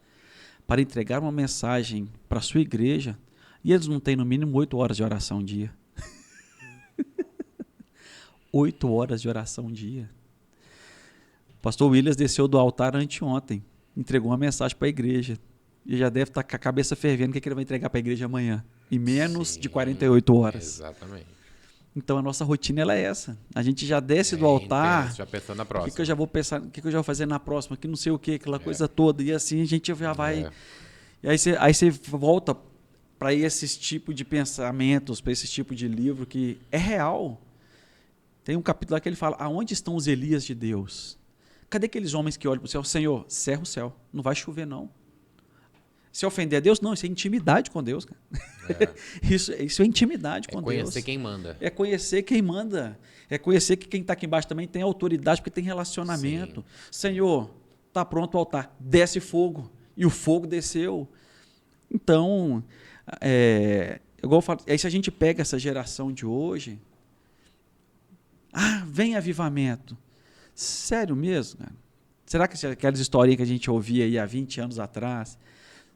para entregar uma mensagem para a sua igreja e eles não têm no mínimo 8 horas de oração um dia. 8 horas de oração um dia. O pastor Williams desceu do altar anteontem, entregou uma mensagem para a igreja. E já deve estar com a cabeça fervendo o que ele vai entregar para a igreja amanhã. Em menos de 48 horas. Exatamente. Então a nossa rotina ela é essa. A gente já desce do altar. Intenso, já pensando na próxima. O que eu já vou pensar, o que eu já vou fazer na próxima, que não sei o que, aquela coisa toda. E assim a gente já vai. E aí você volta para esses tipos de pensamentos, para esse tipo de livro que é real. Tem um capítulo lá que ele fala: aonde estão os Elias de Deus? Cadê aqueles homens que olham para o céu? Senhor, cerra o céu, não vai chover não. Se ofender a Deus, não, isso é intimidade com Deus, cara. Isso é intimidade com Deus. É conhecer quem manda. É conhecer quem manda. É conhecer que quem está aqui embaixo também tem autoridade, porque tem relacionamento. Sim. Senhor, está pronto o altar, desce fogo. E o fogo desceu. Então, igual eu falo, aí se a gente pega essa geração de hoje, vem avivamento. Sério mesmo, cara? Será que aquelas historinhas que a gente ouvia aí há 20 anos atrás,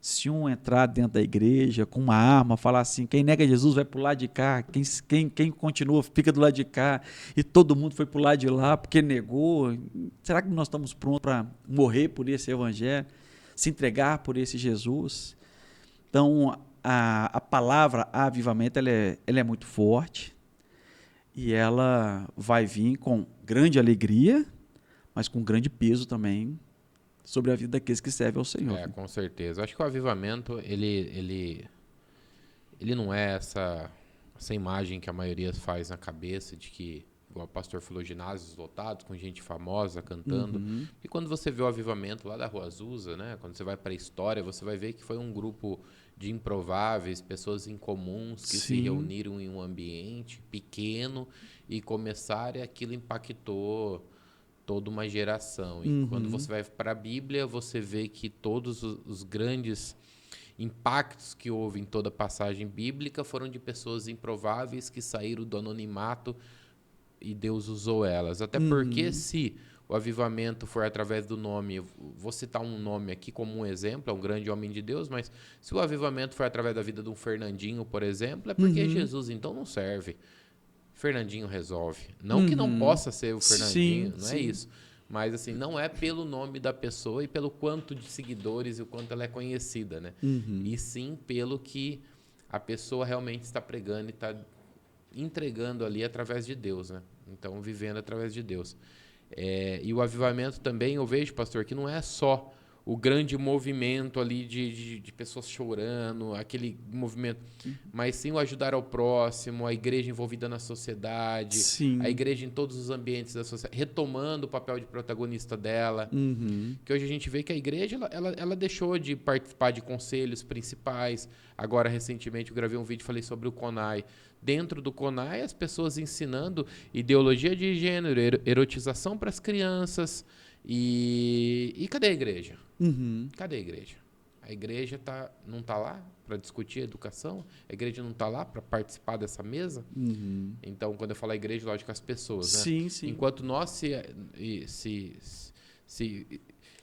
se um entrar dentro da igreja com uma arma, falar assim, quem nega Jesus vai para o lado de cá, quem continua fica do lado de cá, e todo mundo foi para o lado de lá porque negou, será que nós estamos prontos para morrer por esse evangelho, se entregar por esse Jesus? Então, a palavra avivamento ela é muito forte, e ela vai vir com grande alegria, mas com grande peso também, sobre a vida daqueles que servem ao Senhor. Com certeza. Acho que o avivamento, ele não é essa imagem que a maioria faz na cabeça de que, igual o pastor falou, ginásios lotados, com gente famosa cantando. Uhum. E quando você vê o avivamento lá da Rua Azusa, né, quando você vai para a história, você vai ver que foi um grupo de improváveis, pessoas incomuns que se reuniram em um ambiente pequeno e começaram, e aquilo impactou toda uma geração. E quando você vai para a Bíblia, você vê que todos os grandes impactos que houve em toda a passagem bíblica foram de pessoas improváveis que saíram do anonimato e Deus usou elas. Até porque se o avivamento for através do nome, vou citar um nome aqui como um exemplo, é um grande homem de Deus, mas se o avivamento for através da vida de um Fernandinho, por exemplo, é porque Jesus então não serve. Fernandinho resolve. Não que não possa ser o Fernandinho, não é isso. Mas assim, não é pelo nome da pessoa e pelo quanto de seguidores e o quanto ela é conhecida, né? E sim pelo que a pessoa realmente está pregando e está entregando ali através de Deus, né? Então, vivendo através de Deus. E o avivamento também, eu vejo, pastor, que não é só o grande movimento ali de pessoas chorando, aquele movimento, mas sim o ajudar ao próximo, a igreja envolvida na sociedade, Sim. a igreja em todos os ambientes da sociedade, retomando o papel de protagonista dela. Uhum. Que hoje a gente vê que a igreja ela deixou de participar de conselhos principais. Agora, recentemente, eu gravei um vídeo e falei sobre o CONAI. Dentro do CONAI, as pessoas ensinando ideologia de gênero, erotização para as crianças. E cadê a igreja? Uhum. Cadê a igreja? A igreja não está lá para discutir educação? A igreja não está lá para participar dessa mesa? Uhum. Então, quando eu falo a igreja, lógico, as pessoas. Né? Sim, sim. Enquanto nós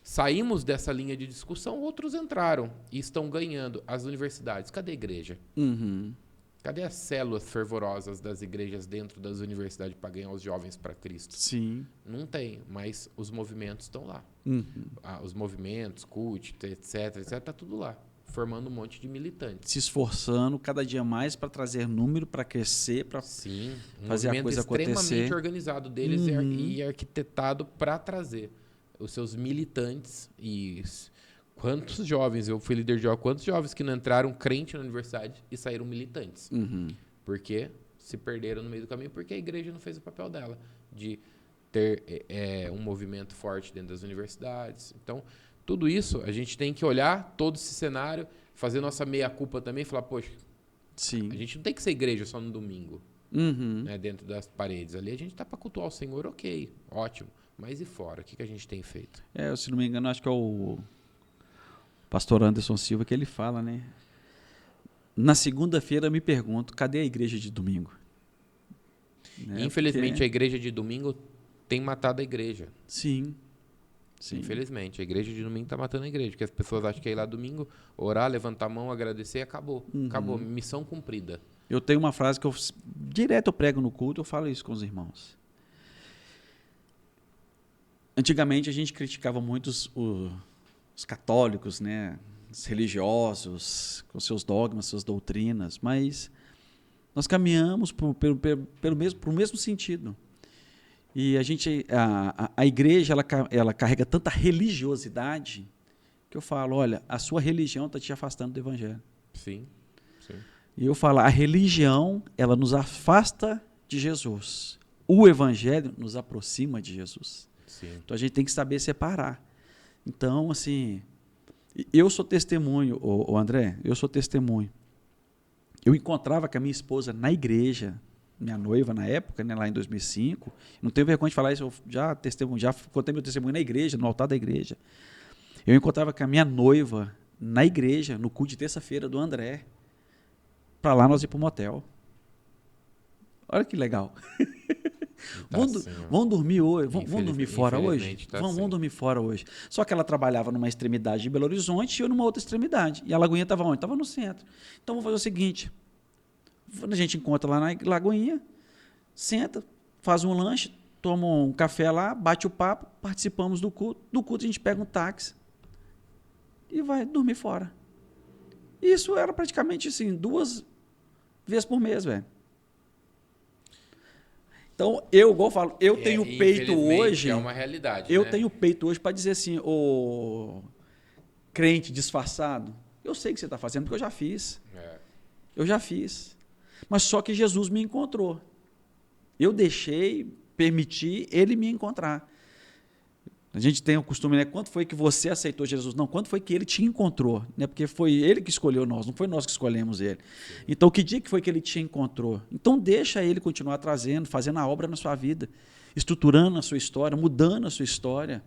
saímos dessa linha de discussão, outros entraram e estão ganhando. As universidades, cadê a igreja? Uhum. Cadê as células fervorosas das igrejas dentro das universidades para ganhar os jovens para Cristo? Sim. Não tem, mas os movimentos estão lá. Uhum. Os movimentos, CUT, etc, está tudo lá, formando um monte de militantes. Se esforçando cada dia mais para trazer número, para crescer, para fazer a coisa acontecer. Extremamente organizado deles e arquitetado para trazer os seus militantes. E quantos jovens, eu fui líder de jovens, quantos jovens que não entraram crente na universidade e saíram militantes? Uhum. Porque se perderam no meio do caminho, porque a igreja não fez o papel dela de ter um movimento forte dentro das universidades. Então, tudo isso, a gente tem que olhar todo esse cenário, fazer nossa meia-culpa também, falar, poxa, sim, a gente não tem que ser igreja só no domingo, uhum, né, dentro das paredes. Ali a gente está para cultuar o Senhor, ok, ótimo. Mas e fora? O que a gente tem feito? Se não me engano, acho que é o pastor Anderson Silva que ele fala, né? Na segunda-feira me pergunto, cadê a igreja de domingo? Né? Infelizmente, a igreja de domingo tem matado a igreja. Sim. Sim. Infelizmente, a igreja de domingo está matando a igreja, porque as pessoas acham que é ir lá domingo, orar, levantar a mão, agradecer e acabou. Uhum. Acabou, missão cumprida. Eu tenho uma frase que eu direto eu prego no culto, eu falo isso com os irmãos. Antigamente a gente criticava muito os católicos, né, os religiosos, com seus dogmas, suas doutrinas, mas nós caminhamos pelo mesmo sentido. E a igreja ela carrega tanta religiosidade que eu falo, olha, a sua religião está te afastando do evangelho. Sim, sim. E eu falo, a religião ela nos afasta de Jesus. O evangelho nos aproxima de Jesus. Sim. Então a gente tem que saber separar. Então, assim, eu sou testemunho, o André, eu sou testemunho. Eu encontrava com a minha esposa na igreja, minha noiva na época, né, lá em 2005. Não tenho vergonha de falar isso, eu já contei meu testemunho na igreja, no altar da igreja. Eu encontrava com a minha noiva na igreja, no culto de terça-feira do André. Para lá nós ir para o motel. Olha que legal. Tá vamos dormir hoje, vamos dormir fora hoje? Tá vamos dormir fora hoje. Só que ela trabalhava numa extremidade de Belo Horizonte e eu numa outra extremidade. E a Lagoinha estava onde? Estava no centro. Então vamos fazer o seguinte, a gente encontra lá na Lagoinha, senta, faz um lanche, toma um café lá, bate o papo, participamos do culto. Do culto a gente pega um táxi e vai dormir fora. Isso era praticamente assim, 2 vezes por mês, velho. Então, igual eu falo, eu tenho peito hoje. É uma realidade. Eu né? tenho peito hoje para dizer assim, ô crente disfarçado, eu sei o que você está fazendo, porque eu já fiz. Eu já fiz. Mas só que Jesus me encontrou. Eu deixei, permiti ele me encontrar. A gente tem o costume, né? Quanto foi que você aceitou Jesus? Não, quanto foi que ele te encontrou? Né? Porque foi ele que escolheu nós, não foi nós que escolhemos ele. Sim. Então, que dia que foi que ele te encontrou? Então, deixa ele continuar trazendo, fazendo a obra na sua vida, estruturando a sua história, mudando a sua história.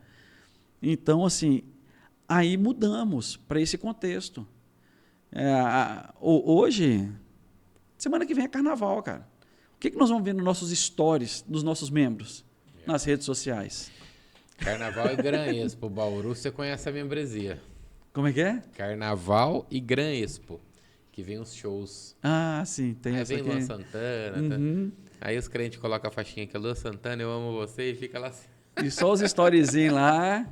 Então, assim, aí mudamos para esse contexto. Hoje, semana que vem é carnaval, cara. O que nós vamos ver nos nossos stories, dos nossos membros, nas redes sociais? Carnaval e Gran Expo, Bauru, você conhece a membresia. Como é que é? Carnaval e Gran Expo, que vem os shows. Ah, sim, tem aí essa vem aqui. Luan Santana, Uhum. Aí os crentes colocam a faixinha aqui, Luan Santana, eu amo você, e fica lá assim. E só os storyzinhos lá.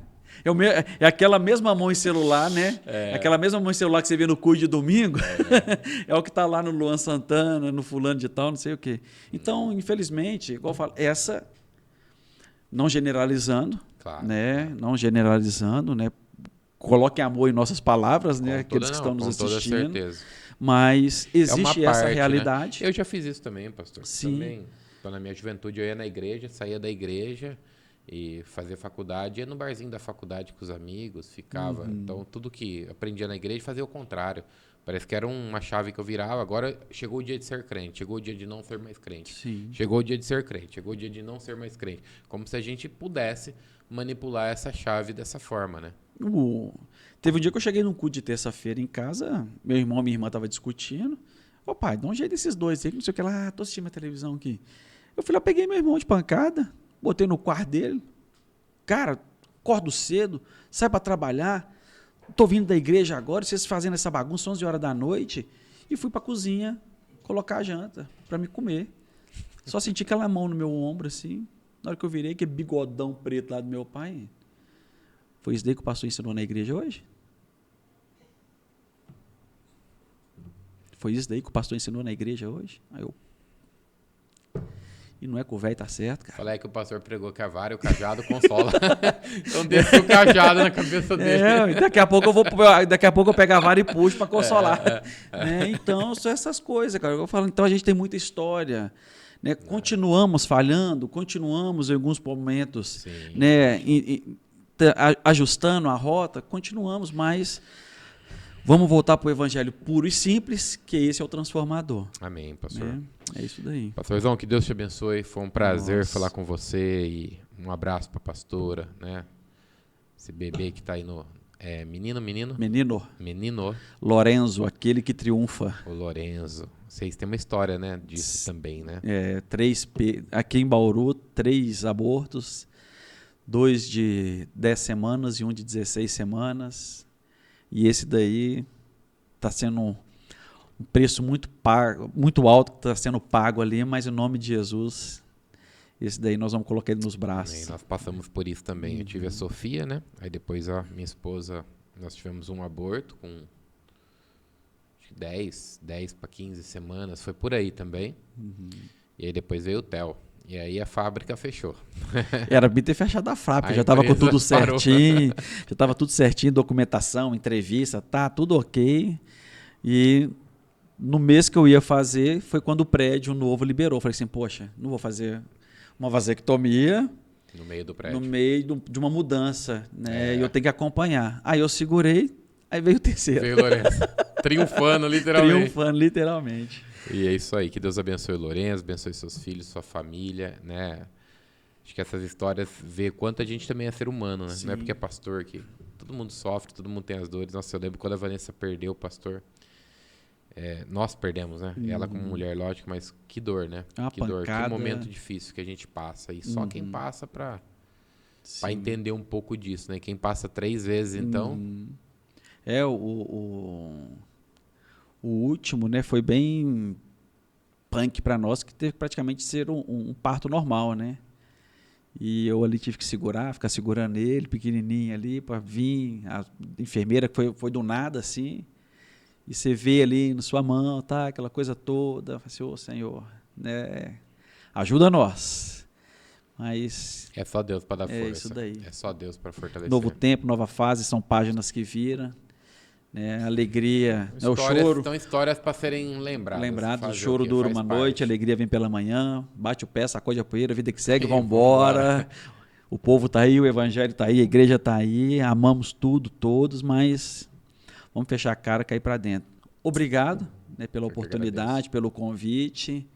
É aquela mesma mão em celular, né? Aquela mesma mão em celular que você vê no culto de domingo. É o que está lá no Luan Santana, no fulano de tal, não sei o quê. Então, infelizmente, igual eu falo, não generalizando, Claro. né? Não generalizando, né? Coloquem amor em nossas palavras, né? Com Aqueles que estão nos com toda assistindo. certeza. Mas É uma existe essa parte, realidade. né? Eu já fiz isso também, pastor. Sim. Também, então, na minha juventude, eu ia na igreja, saía da igreja e fazia faculdade, ia no barzinho da faculdade com os amigos, ficava. Então, tudo que aprendia na igreja fazia o contrário. Parece que era uma chave que eu virava. Agora chegou o dia de ser crente, chegou o dia de não ser mais crente. Sim. Chegou o dia de ser crente, chegou o dia de não ser mais crente. Como se a gente pudesse manipular essa chave dessa forma, né? Teve um dia que eu cheguei num culto de terça-feira em casa, meu irmão e minha irmã estavam discutindo. Ô pai, dá um jeito desses dois aí, não sei o que lá, tô assistindo a televisão aqui. Eu fui lá, peguei meu irmão de pancada, botei no quarto dele. Cara, acordo cedo, sai para trabalhar, tô vindo da igreja agora, vocês fazendo essa bagunça 11 horas da noite, e fui pra cozinha colocar a janta para me comer. Só senti aquela mão no meu ombro assim, na hora que eu virei, aquele bigodão preto lá do meu pai. Foi isso daí que o pastor ensinou na igreja hoje? Foi isso daí que o pastor ensinou na igreja hoje? Aí eu... E não é que o velho tá certo, cara. Falei que o pastor pregou que a vara e o cajado consola. Então desce o cajado na cabeça dele. Daqui a pouco eu pego a vara e puxo para consolar. Né? Então, são essas coisas, cara. Eu falo, então a gente tem muita história. Né? Continuamos falhando, continuamos em alguns momentos, né? Ajustando a rota, continuamos, mas vamos voltar para o evangelho puro e simples, que esse é o transformador. Amém, pastor. É isso daí. Pastorzão, que Deus te abençoe. Foi um prazer falar com você e um abraço para a pastora, né? Esse bebê que está aí no... Menino. Lorenzo, aquele que triunfa. O Lorenzo. Vocês têm uma história, né, disso também, né? Aqui em Bauru, 3 abortos, 2 de 10 semanas e 1 de 16 semanas. E esse daí está sendo um preço muito alto que está sendo pago ali, mas em nome de Jesus, esse daí nós vamos colocar ele nos braços. Amém. Nós passamos por isso também. Eu tive a Sofia, né? Aí depois a minha esposa, nós tivemos um aborto com 10 para 15 semanas, foi por aí também. E aí depois veio o Theo. E aí a fábrica fechou. Era bem ter fechado a fábrica, já estava com tudo certinho, já estava tudo certinho, documentação, entrevista, tá tudo ok. E no mês que eu ia fazer, foi quando o prédio novo liberou. Eu falei assim, poxa, não vou fazer uma vasectomia no meio do prédio. No meio de uma mudança, né? E eu tenho que acompanhar. Aí eu segurei, aí veio o terceiro. Veio o Lourenço. Triunfando, literalmente. E é isso aí. Que Deus abençoe o Lourenço, abençoe seus filhos, sua família, né? Acho que essas histórias vê quanto a gente também é ser humano, né? Sim. Não é porque é pastor que todo mundo sofre, todo mundo tem as dores. Nossa, eu lembro quando a Vanessa perdeu o pastor. Nós perdemos, né? Ela como mulher, lógico, mas que dor, né? Uma que pancada. dor, que momento difícil que a gente passa. E só quem passa para entender um pouco disso, né? Quem passa 3 vezes, então... O último, né, foi bem punk para nós, que teve praticamente ser um parto normal, né? E eu ali tive que ficar segurando ele, pequenininho ali, para vir. A enfermeira que foi do nada, assim... E você vê ali na sua mão, tá, aquela coisa toda, fala assim, ô Senhor, né, ajuda nós. Mas é só Deus para dar força. Isso daí. É só Deus para fortalecer. Novo tempo, nova fase, são páginas que viram, né, alegria, o choro. São histórias para serem lembradas. O choro dura uma noite, a alegria vem pela manhã, bate o pé, sacode a poeira, a vida que segue, vamos embora. O povo tá aí, o evangelho tá aí, a igreja tá aí, amamos tudo, todos, mas vamos fechar a cara e cair para dentro. Obrigado, né, pela oportunidade, pelo convite.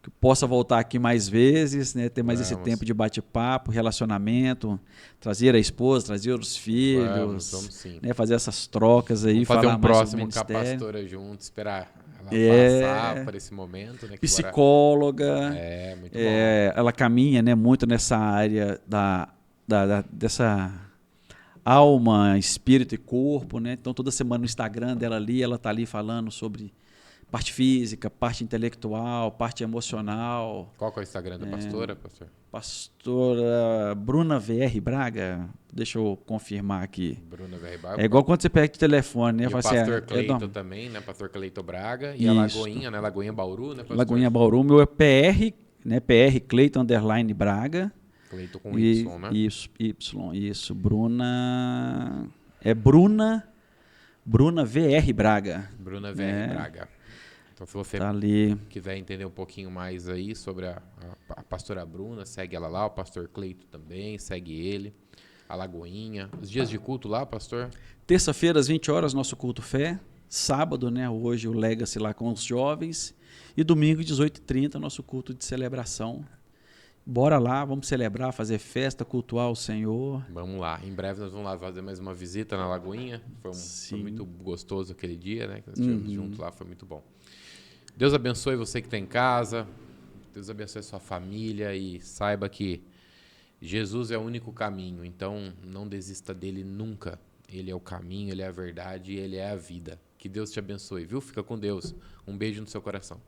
Que possa voltar aqui mais vezes, né, ter mais esse tempo de bate-papo, relacionamento, trazer a esposa, trazer os filhos, vamos sim. Né, fazer essas trocas aí. Vamos fazer falar um próximo com a pastora junto, esperar ela passar por esse momento. Né, psicóloga. Muito bom. Ela caminha, né, muito nessa área dessa alma, espírito e corpo, né? Então toda semana no Instagram dela ali, ela tá ali falando sobre parte física, parte intelectual, parte emocional. Qual que é o Instagram da pastora, pastor? Pastora Bruna VR Braga. Deixa eu confirmar aqui. Bruna VR Braga. É igual quando você pega o telefone, né? E o pastor Cleito também, né? Pastor Cleito Braga. E a Lagoinha, né? Lagoinha Bauru, né, pastor? Lagoinha Bauru. Meu é PR, né? PR Cleito _ Braga. Cleito com Y, né? Isso. Bruna... Bruna VR Braga. Bruna VR Braga. Então, se você quiser entender um pouquinho mais aí sobre a pastora Bruna, segue ela lá, o pastor Cleito também, segue ele, a Lagoinha. Os dias de culto lá, pastor? Terça-feira, às 20 horas, nosso culto fé. Sábado, né, hoje o Legacy lá com os jovens. E domingo, 18h30, nosso culto de celebração. Bora lá, vamos celebrar, fazer festa, cultuar o Senhor. Vamos lá. Em breve nós vamos lá fazer mais uma visita na Lagoinha. Foi muito gostoso aquele dia, né? Que nós estivemos juntos lá, foi muito bom. Deus abençoe você que está em casa. Deus abençoe a sua família e saiba que Jesus é o único caminho. Então, não desista dele nunca. Ele é o caminho, ele é a verdade e ele é a vida. Que Deus te abençoe, viu? Fica com Deus. Um beijo no seu coração.